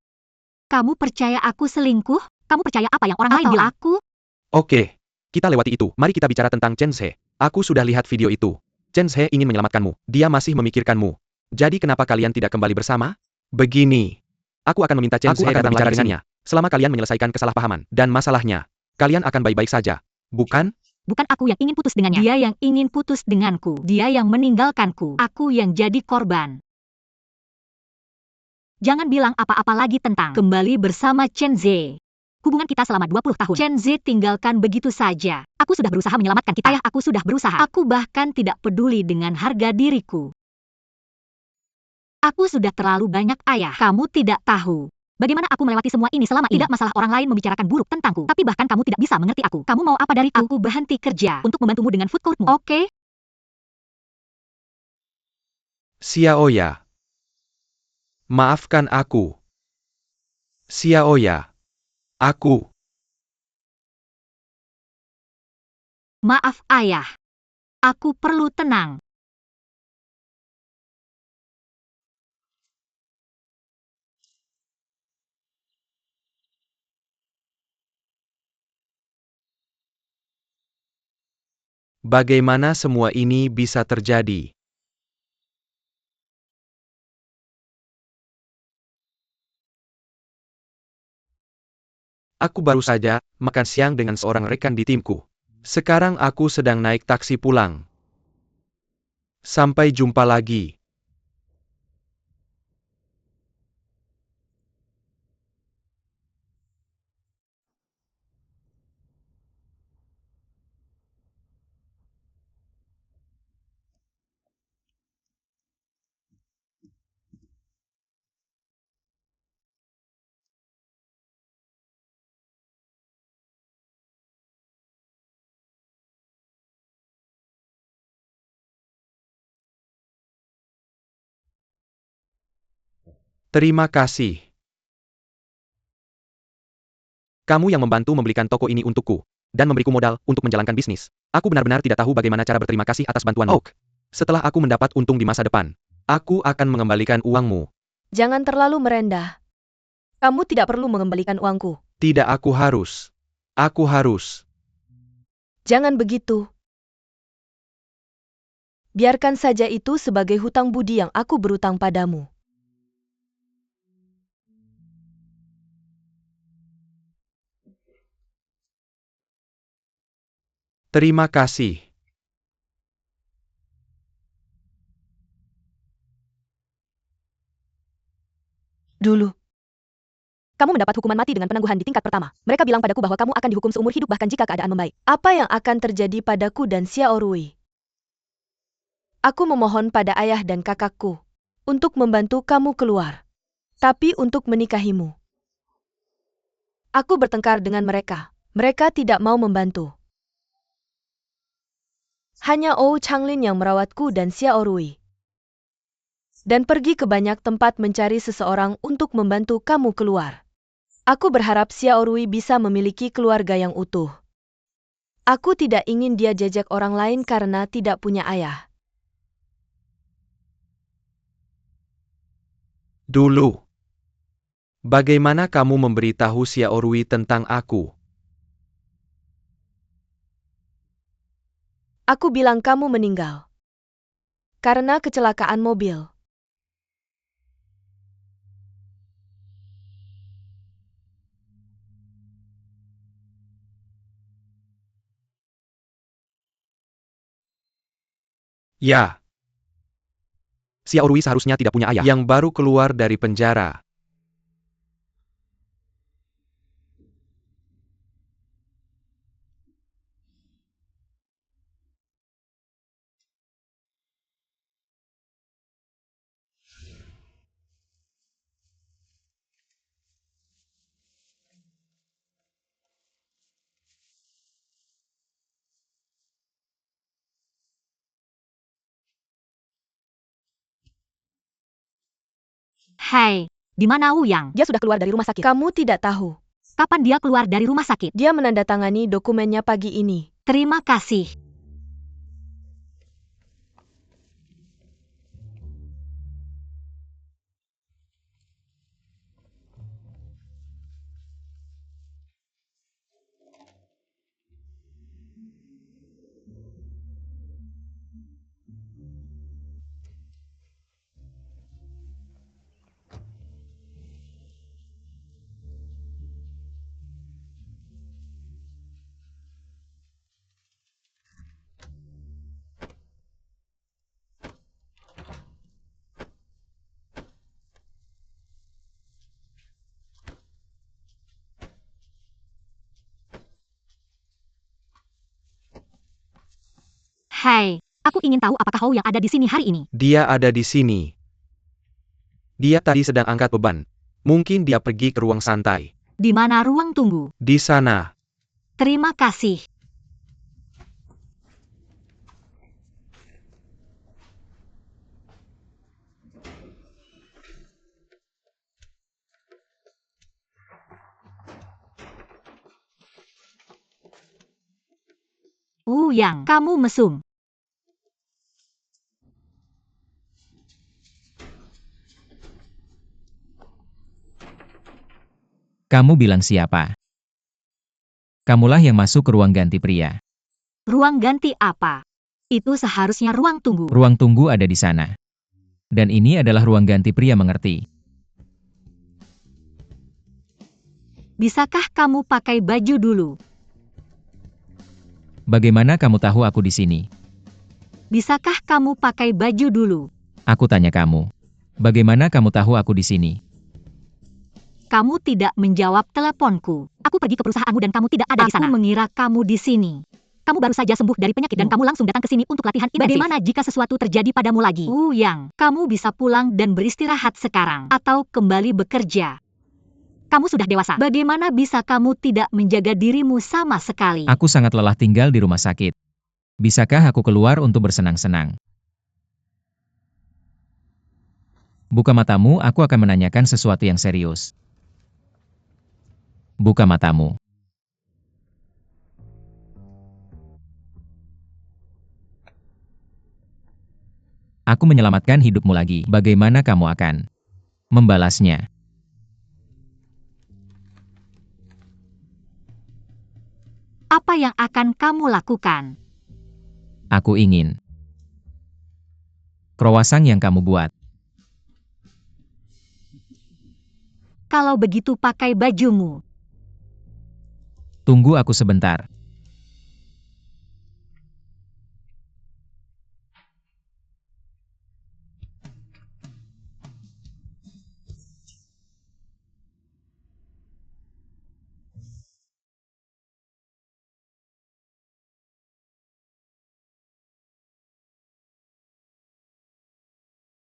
Kamu percaya aku selingkuh? Kamu percaya apa yang orang lain bilang aku? Oke, kita lewati itu. Mari kita bicara tentang Chen Zhe. Aku sudah lihat video itu. Chen Zhe ingin menyelamatkanmu. Dia masih memikirkanmu. Jadi kenapa kalian tidak kembali bersama? Begini. Aku akan meminta Chen Zhe datang bicara dengannya. Selama kalian menyelesaikan kesalahpahaman dan masalahnya, kalian akan baik-baik saja. Bukan? Bukan aku yang ingin putus dengannya. Dia yang ingin putus denganku. Dia yang meninggalkanku. Aku yang jadi korban. Jangan bilang apa-apa lagi tentang kembali bersama Chen Zhe. Hubungan kita selama 20 tahun. Chen Zhe tinggalkan begitu saja. Aku sudah berusaha menyelamatkan kita. Ayah, aku sudah berusaha. Aku bahkan tidak peduli dengan harga diriku. Aku sudah terlalu banyak, ayah. Kamu tidak tahu bagaimana aku melewati semua ini selama ini. Tidak masalah orang lain membicarakan buruk tentangku, tapi bahkan kamu tidak bisa mengerti aku. Kamu mau apa dariku? Aku berhenti kerja untuk membantumu dengan food courtmu. Oke? Xiaoya. Maafkan aku. Xiaoya. Aku. Maaf, ayah. Aku perlu tenang. Bagaimana semua ini bisa terjadi? Aku baru saja makan siang dengan seorang rekan di timku. Sekarang aku sedang naik taksi pulang. Sampai jumpa lagi. Terima kasih. Kamu yang membantu membelikan toko ini untukku, dan memberiku modal untuk menjalankan bisnis. Aku benar-benar tidak tahu bagaimana cara berterima kasih atas bantuanmu. Oak, setelah aku mendapat untung di masa depan, aku akan mengembalikan uangmu. Jangan terlalu merendah. Kamu tidak perlu mengembalikan uangku. Tidak, aku harus. Aku harus. Jangan begitu. Biarkan saja itu sebagai hutang budi yang aku berutang padamu. Terima kasih. Dulu, kamu mendapat hukuman mati dengan penangguhan di tingkat pertama. Mereka bilang padaku bahwa kamu akan dihukum seumur hidup bahkan jika keadaan membaik. Apa yang akan terjadi padaku dan Xiao Rui? Aku memohon pada ayah dan kakakku untuk membantu kamu keluar. Tapi untuk menikahimu. Aku bertengkar dengan mereka. Mereka tidak mau membantu. Hanya Ou Changlin yang merawatku dan Xiao Rui. Dan pergi ke banyak tempat mencari seseorang untuk membantu kamu keluar. Aku berharap Xiao Rui bisa memiliki keluarga yang utuh. Aku tidak ingin dia jejak orang lain karena tidak punya ayah. Dulu. Bagaimana kamu memberitahu Xiao Rui tentang aku? Aku bilang kamu meninggal. Karena kecelakaan mobil. Ya. Xiao Rui seharusnya tidak punya ayah yang baru keluar dari penjara. Hai, di mana Wu Yang? Dia sudah keluar dari rumah sakit. Kamu tidak tahu. Kapan dia keluar dari rumah sakit? Dia menandatangani dokumennya pagi ini. Terima kasih. Hai, aku ingin tahu apakah Hou yang ada di sini hari ini. Dia ada di sini. Dia tadi sedang angkat beban. Mungkin dia pergi ke ruang santai. Di mana ruang tunggu? Di sana. Terima kasih. Wu Yang, kamu mesum. Kamu bilang siapa? Kamulah yang masuk ke ruang ganti pria. Ruang ganti apa? Itu seharusnya ruang tunggu. Ruang tunggu ada di sana. Dan ini adalah ruang ganti pria, mengerti? Bisakah kamu pakai baju dulu? Bagaimana kamu tahu aku di sini? Bisakah kamu pakai baju dulu? Aku tanya kamu. Bagaimana kamu tahu aku di sini? Kamu tidak menjawab teleponku. Aku pergi ke perusahaanmu dan kamu tidak ada di sana. Aku mengira kamu di sini. Kamu baru saja sembuh dari penyakit dan kamu langsung datang ke sini untuk latihan intensif. Bagaimana jika sesuatu terjadi padamu lagi? Wu Yang, kamu bisa pulang dan beristirahat sekarang. Atau kembali bekerja. Kamu sudah dewasa. Bagaimana bisa kamu tidak menjaga dirimu sama sekali? Aku sangat lelah tinggal di rumah sakit. Bisakah aku keluar untuk bersenang-senang? Buka matamu, aku akan menanyakan sesuatu yang serius. Buka matamu. Aku menyelamatkan hidupmu lagi. Bagaimana kamu akan membalasnya? Apa yang akan kamu lakukan? Aku ingin kroasang yang kamu buat. Kalau begitu pakai bajumu. Tunggu aku sebentar.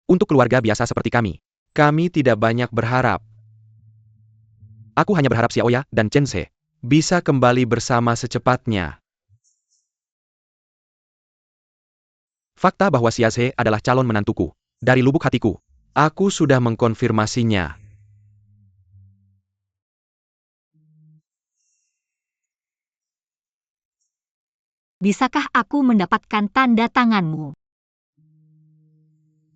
Untuk keluarga biasa seperti kami tidak banyak berharap. Aku hanya berharap Xiaoya dan Chen Se bisa kembali bersama secepatnya. Fakta bahwa Xia Ze adalah calon menantuku. Dari lubuk hatiku, aku sudah mengkonfirmasinya. Bisakah aku mendapatkan tanda tanganmu?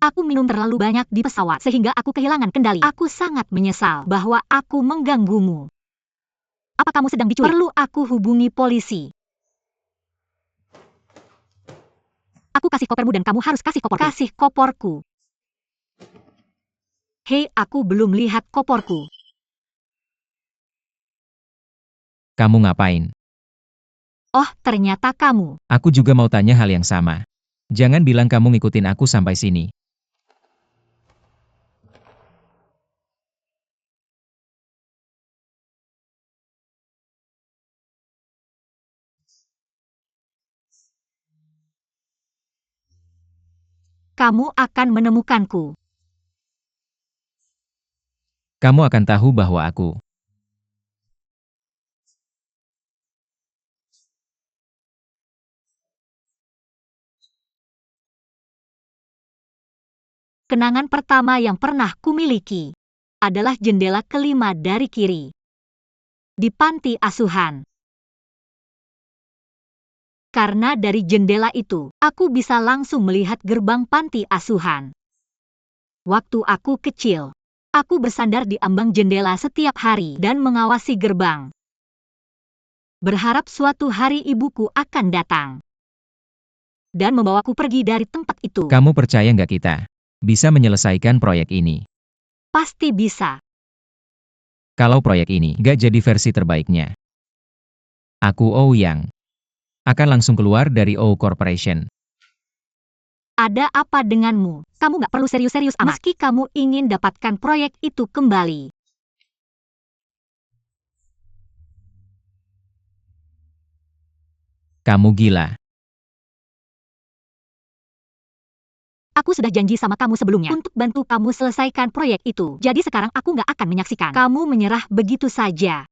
Aku minum terlalu banyak di pesawat sehingga aku kehilangan kendali. Aku sangat menyesal bahwa aku mengganggumu. Apa kamu sedang diculik? Perlu aku hubungi polisi? kasih kopermu dan kamu harus kasih koporku. Kasih koporku. Hei, aku belum lihat koporku. Kamu ngapain? Oh, ternyata kamu. Aku juga mau tanya hal yang sama. Jangan bilang kamu ngikutin aku sampai sini. Kamu akan menemukanku. Kamu akan tahu bahwa aku. Kenangan pertama yang pernah kumiliki adalah jendela kelima dari kiri. Di panti asuhan. Karena dari jendela itu, aku bisa langsung melihat gerbang panti asuhan. Waktu aku kecil, aku bersandar di ambang jendela setiap hari dan mengawasi gerbang. Berharap suatu hari ibuku akan datang dan membawaku pergi dari tempat itu. Kamu percaya nggak kita bisa menyelesaikan proyek ini? Pasti bisa. Kalau proyek ini nggak jadi versi terbaiknya, aku Yang akan langsung keluar dari O Corporation. Ada apa denganmu? Kamu nggak perlu serius-serius amat. Meski kamu ingin dapatkan proyek itu kembali. Kamu gila. Aku sudah janji sama kamu sebelumnya untuk bantu kamu selesaikan proyek itu. Jadi sekarang aku nggak akan menyaksikan kamu menyerah begitu saja.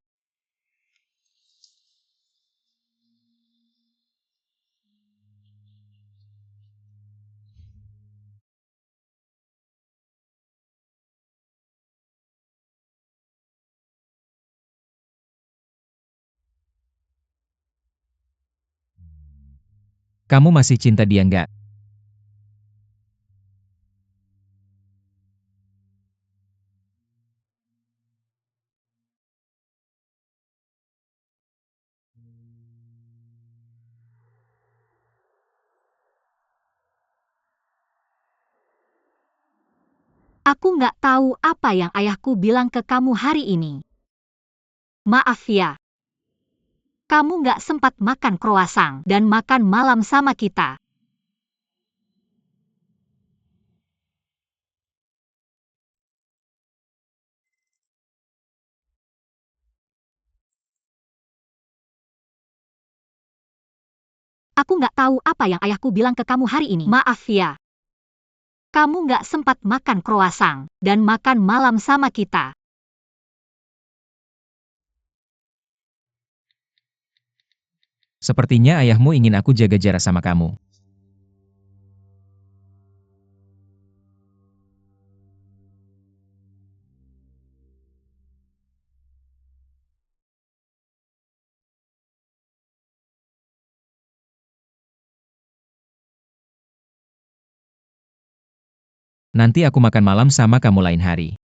Kamu masih cinta dia nggak? Aku nggak tahu apa yang ayahku bilang ke kamu hari ini. Maaf ya. Kamu nggak sempat makan croissant dan makan malam sama kita. Aku nggak tahu apa yang ayahku bilang ke kamu hari ini. Maaf ya. Kamu nggak sempat makan croissant dan makan malam sama kita. Sepertinya ayahmu ingin aku jaga jarak sama kamu. Nanti aku makan malam sama kamu lain hari.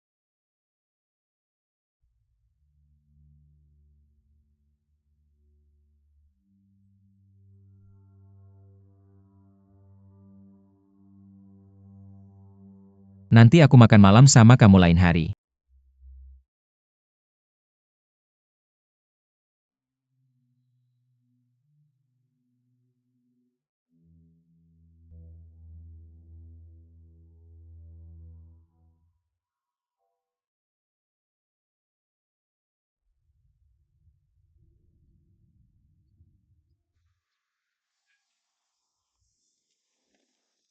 Nanti aku makan malam sama kamu lain hari.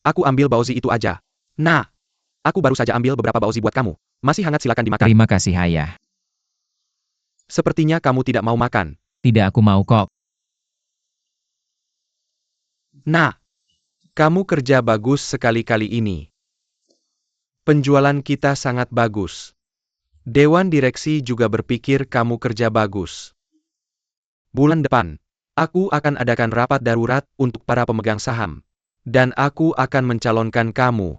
Aku ambil baozi itu aja. Nah, aku baru saja ambil beberapa baozi buat kamu. Masih hangat, silakan dimakan. Terima kasih ayah. Sepertinya kamu tidak mau makan. Tidak, aku mau kok. Nah, kamu kerja bagus sekali kali ini. Penjualan kita sangat bagus. Dewan direksi juga berpikir kamu kerja bagus. Bulan depan, aku akan adakan rapat darurat untuk para pemegang saham. Dan aku akan mencalonkan kamu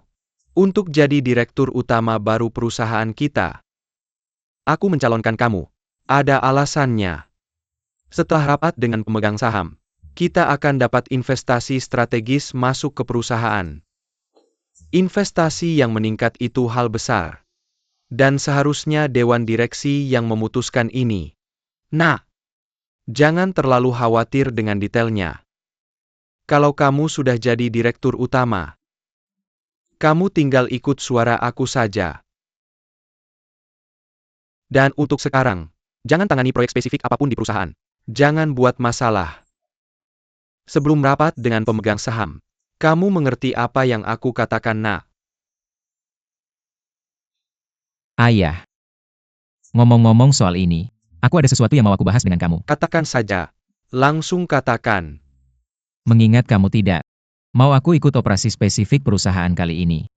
untuk jadi direktur utama baru perusahaan kita. Aku mencalonkan kamu. Ada alasannya. Setelah rapat dengan pemegang saham, Kita akan dapat investasi strategis masuk ke perusahaan. Investasi yang meningkat itu hal besar. Dan seharusnya Dewan Direksi yang memutuskan ini. Nah, jangan terlalu khawatir dengan detailnya. Kalau kamu sudah jadi direktur utama, kamu tinggal ikut suara aku saja. Dan untuk sekarang, jangan tangani proyek spesifik apapun di perusahaan. Jangan buat masalah. Sebelum rapat dengan pemegang saham, kamu mengerti apa yang aku katakan, Nak? Ayah. Ngomong-ngomong soal ini, aku ada sesuatu yang mau aku bahas dengan kamu. Katakan saja. Langsung katakan. Mengingat kamu tidak mau aku ikut operasi spesifik perusahaan kali ini.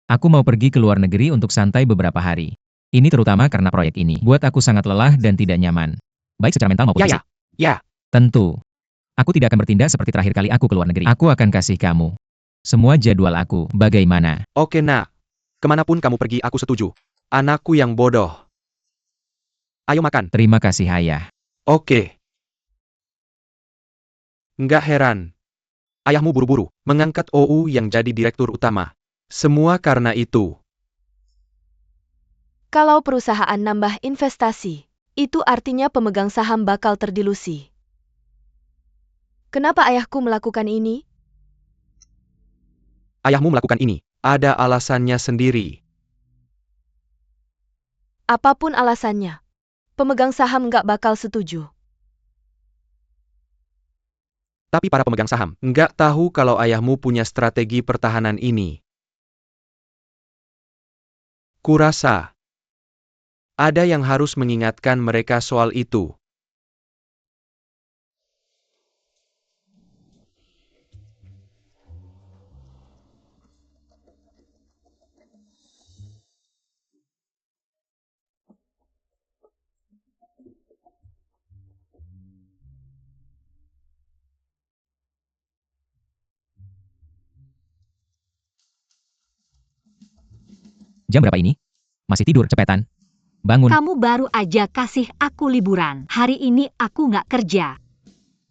Aku mau pergi ke luar negeri untuk santai beberapa hari. Ini terutama karena proyek ini buat aku sangat lelah dan tidak nyaman. Baik secara mental maupun fisik. Ya. Tentu. Aku tidak akan bertindak seperti terakhir kali aku ke luar negeri. Aku akan kasih kamu semua jadwal aku, bagaimana? Oke, Nak. Kemanapun kamu pergi aku setuju. Anakku yang bodoh. Ayo makan. Terima kasih ayah. Oke. Nggak heran. Ayahmu buru-buru mengangkat OU yang jadi direktur utama. Semua karena itu. Kalau perusahaan nambah investasi, itu artinya pemegang saham bakal terdilusi. Kenapa ayahku melakukan ini? Ayahmu melakukan ini. Ada alasannya sendiri. Apapun alasannya, pemegang saham nggak bakal setuju. Tapi para pemegang saham nggak tahu kalau ayahmu punya strategi pertahanan ini. Kurasa ada yang harus mengingatkan mereka soal itu. Jam berapa ini? Masih tidur, cepetan. Bangun. Kamu baru aja kasih aku liburan. Hari ini aku nggak kerja.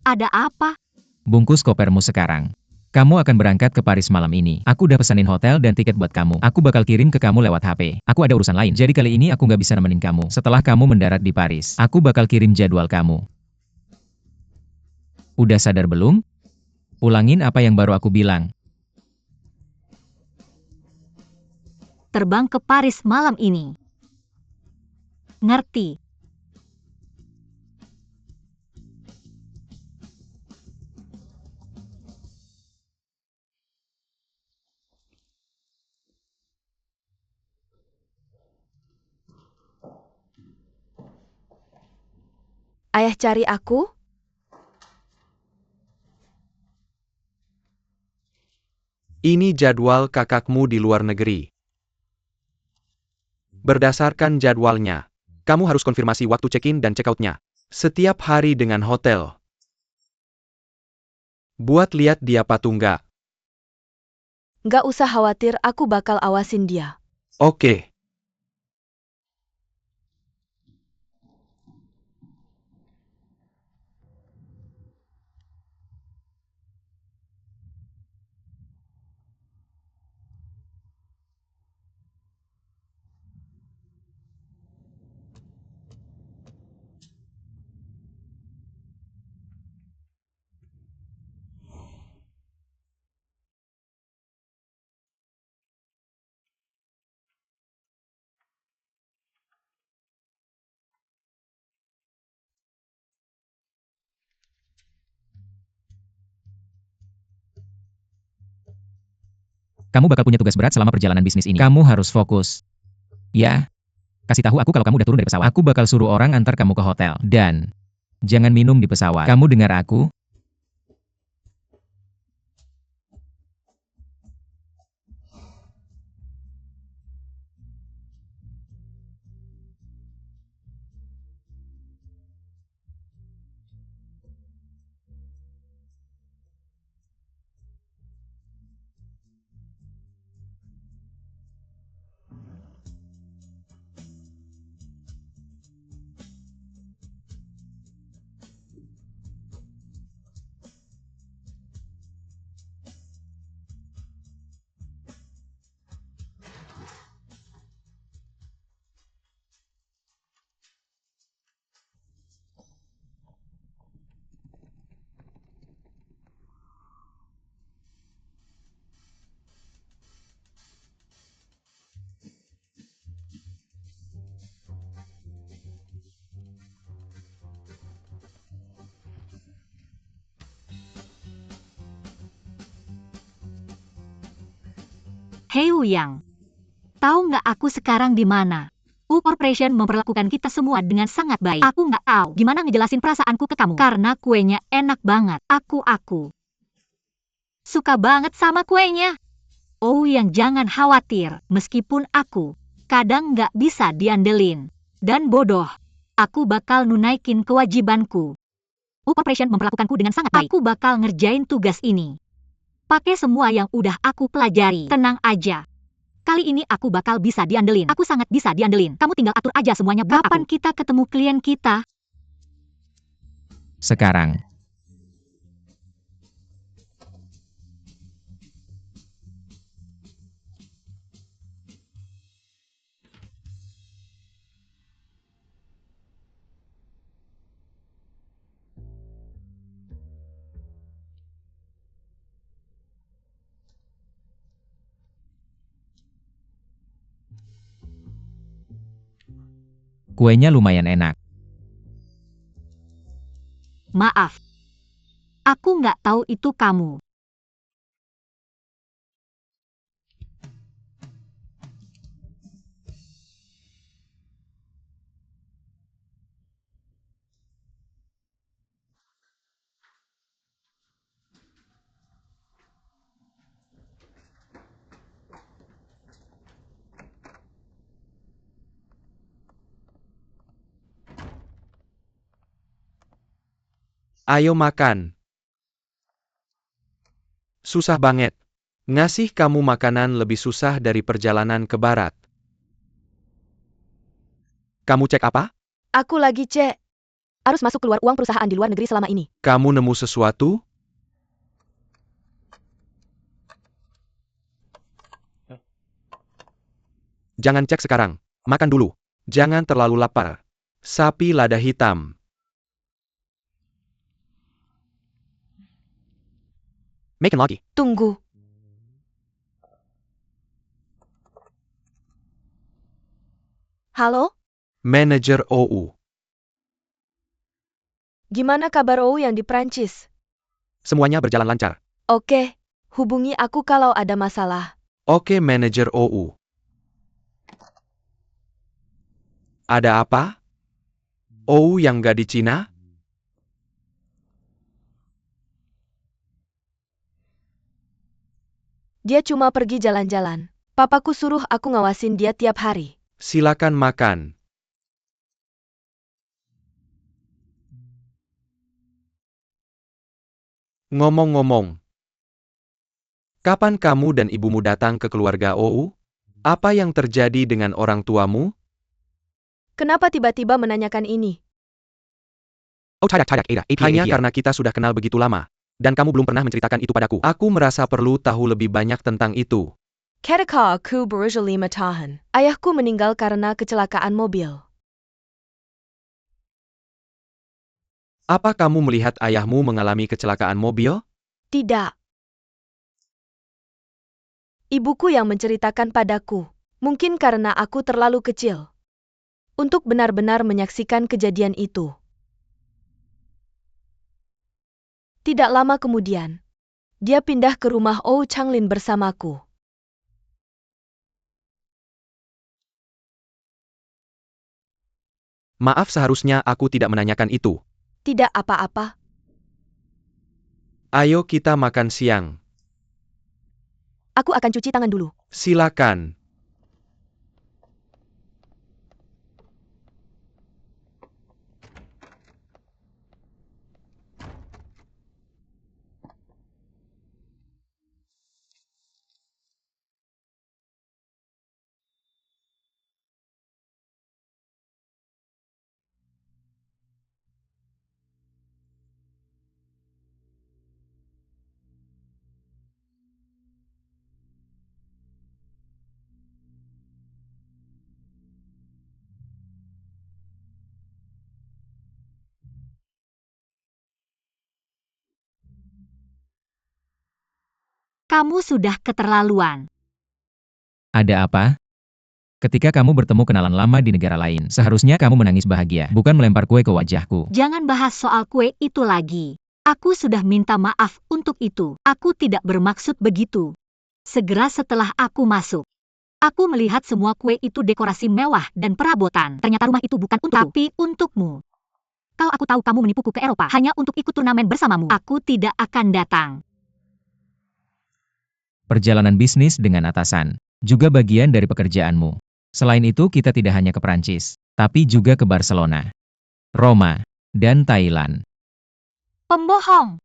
Ada apa? Bungkus kopermu sekarang. Kamu akan berangkat ke Paris malam ini. Aku udah pesanin hotel dan tiket buat kamu. Aku bakal kirim ke kamu lewat HP. Aku ada urusan lain, jadi kali ini aku nggak bisa nemenin kamu. Setelah kamu mendarat di Paris, aku bakal kirim jadwal kamu. Udah sadar belum? Ulangin apa yang baru aku bilang. Terbang ke Paris malam ini. Ngerti? Ayah cari aku? Ini jadwal kakakmu di luar negeri. Berdasarkan jadwalnya, kamu harus konfirmasi waktu check-in dan check-out-nya. Setiap hari dengan hotel. Buat lihat dia patung nggak? Nggak usah khawatir, aku bakal awasin dia. Oke. Kamu bakal punya tugas berat selama perjalanan bisnis ini. Kamu harus fokus. Ya, kasih tahu aku kalau kamu udah turun dari pesawat. Aku bakal suruh orang antar kamu ke hotel. Dan, jangan minum di pesawat. Kamu dengar aku? Hei Yang, tahu nggak aku sekarang di mana? U Corporation memperlakukan kita semua dengan sangat baik. Aku nggak tahu gimana ngejelasin perasaanku ke kamu. Karena kuenya enak banget. Aku suka banget sama kuenya. Oh yang jangan khawatir, meskipun aku kadang nggak bisa diandelin. Dan bodoh, aku bakal nunaikin kewajibanku. U Corporation memperlakukanku dengan sangat baik. Aku bakal ngerjain tugas ini. Pakai semua yang udah aku pelajari. Tenang aja. Kali ini aku bakal bisa diandelin. Aku sangat bisa diandelin. Kamu tinggal atur aja semuanya buat aku. Kapan kita ketemu klien kita? Sekarang. Kuenya lumayan enak. Maaf. Aku nggak tahu itu kamu. Ayo makan. Susah banget. Ngasih kamu makanan lebih susah dari perjalanan ke barat. Kamu cek apa? Aku lagi cek. Arus masuk keluar uang perusahaan di luar negeri selama ini. Kamu nemu sesuatu? Jangan cek sekarang. Makan dulu. Jangan terlalu lapar. Sapi lada hitam. Makan lagi. Tunggu. Halo? Manajer OU. Gimana kabar OU yang di Prancis? Semuanya berjalan lancar. Oke, hubungi aku kalau ada masalah. Oke, manajer OU. Ada apa? OU yang gak di Cina? Dia cuma pergi jalan-jalan. Papaku suruh aku ngawasin dia tiap hari. Silakan makan. Ngomong-ngomong, kapan kamu dan ibumu datang ke keluarga OU? Apa yang terjadi dengan orang tuamu? Kenapa tiba-tiba menanyakan ini? Hanya karena kita sudah kenal begitu lama. Dan kamu belum pernah menceritakan itu padaku. Aku merasa perlu tahu lebih banyak tentang itu. Ketika aku berusia 5 tahun, ayahku meninggal karena kecelakaan mobil. Apa kamu melihat ayahmu mengalami kecelakaan mobil? Tidak. Ibuku yang menceritakan padaku. Mungkin karena aku terlalu kecil untuk benar-benar menyaksikan kejadian itu. Tidak lama kemudian, dia pindah ke rumah Oh Changlin bersamaku. Maaf, seharusnya aku tidak menanyakan itu. Tidak apa-apa. Ayo kita makan siang. Aku akan cuci tangan dulu. Silakan. Kamu sudah keterlaluan. Ada apa? Ketika kamu bertemu kenalan lama di negara lain, seharusnya kamu menangis bahagia, bukan melempar kue ke wajahku. Jangan bahas soal kue itu lagi. Aku sudah minta maaf untuk itu. Aku tidak bermaksud begitu. Segera setelah aku masuk, aku melihat semua kue itu dekorasi mewah dan perabotan. Ternyata rumah itu bukan untukku, tapi untukmu. Aku tahu kamu menipuku ke Eropa hanya untuk ikut turnamen bersamamu. Aku tidak akan datang. Perjalanan bisnis dengan atasan juga bagian dari pekerjaanmu. Selain itu, kita tidak hanya ke Prancis, tapi juga ke Barcelona, Roma, dan Thailand. Pembohong.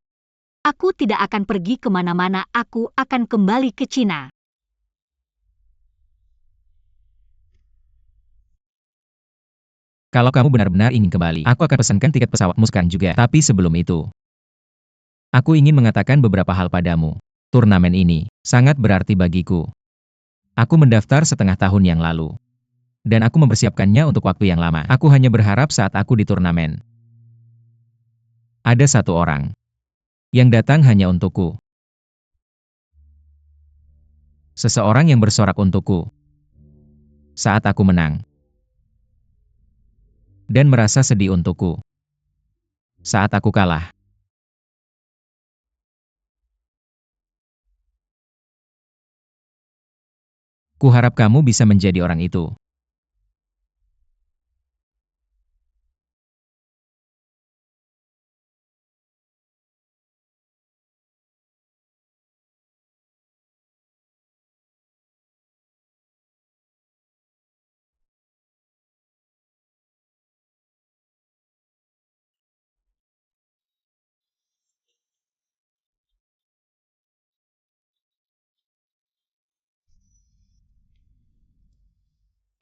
Aku tidak akan pergi kemana-mana, aku akan kembali ke Cina. Kalau kamu benar-benar ingin kembali, aku akan pesankan tiket pesawatmu sekarang juga. Tapi sebelum itu, aku ingin mengatakan beberapa hal padamu. Turnamen ini sangat berarti bagiku. Aku mendaftar setengah tahun yang lalu, dan aku mempersiapkannya untuk waktu yang lama. Aku hanya berharap saat aku di turnamen, ada satu orang yang datang hanya untukku. Seseorang yang bersorak untukku saat aku menang, dan merasa sedih untukku saat aku kalah. Kuharap kamu bisa menjadi orang itu.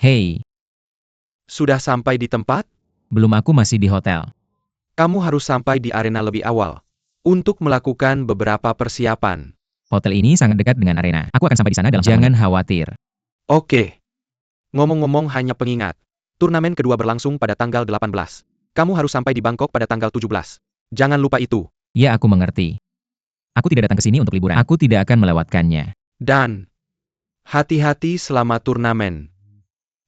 Hei, Sudah sampai di tempat? belum, aku masih di hotel. Kamu harus sampai di arena lebih awal untuk melakukan beberapa persiapan. Hotel ini sangat dekat dengan arena. Aku akan sampai di sana dalam 1 menit. Jangan khawatir. Oke. Ngomong-ngomong, hanya pengingat. Turnamen kedua berlangsung pada tanggal 18. Kamu harus sampai di Bangkok pada tanggal 17. Jangan lupa itu. Ya, aku mengerti. Aku tidak datang ke sini untuk liburan. Aku tidak akan melewatkannya. Dan hati-hati selama turnamen.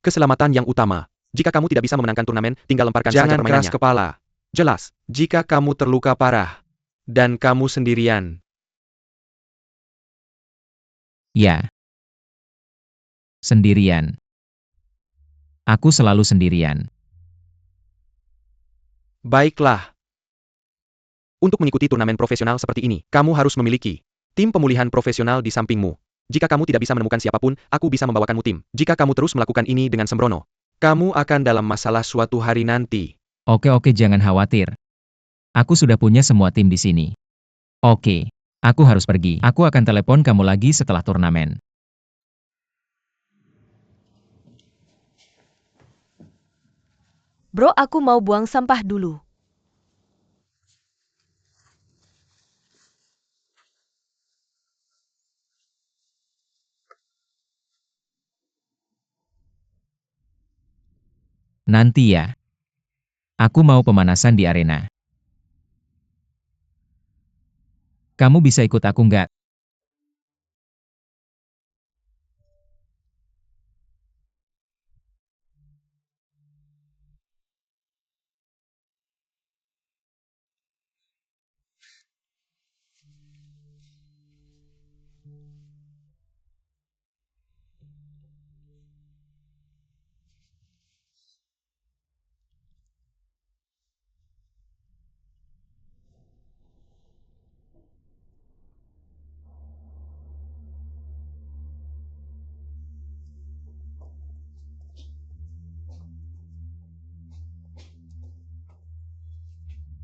Keselamatan yang utama. Jika kamu tidak bisa memenangkan turnamen, tinggal lemparkan saja permainannya. Jangan keras kepala. Jelas, jika kamu terluka parah, dan kamu sendirian. Ya. Sendirian. Aku selalu sendirian. Baiklah. Untuk mengikuti turnamen profesional seperti ini, kamu harus memiliki tim pemulihan profesional di sampingmu. Jika kamu tidak bisa menemukan siapapun, aku bisa membawakanmu tim. Jika kamu terus melakukan ini dengan sembrono, kamu akan dalam masalah suatu hari nanti. Oke, jangan khawatir. Aku sudah punya semua tim di sini. Oke, aku harus pergi. Aku akan telepon kamu lagi setelah turnamen. Bro, aku mau buang sampah dulu. Nanti ya. Aku mau pemanasan di arena. Kamu bisa ikut aku nggak?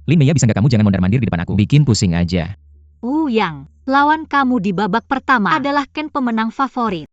Lin Meya, bisa nggak kamu jangan mondar-mandir di depan aku? Bikin pusing aja. Yang, lawan kamu di babak pertama adalah Ken, pemenang favorit.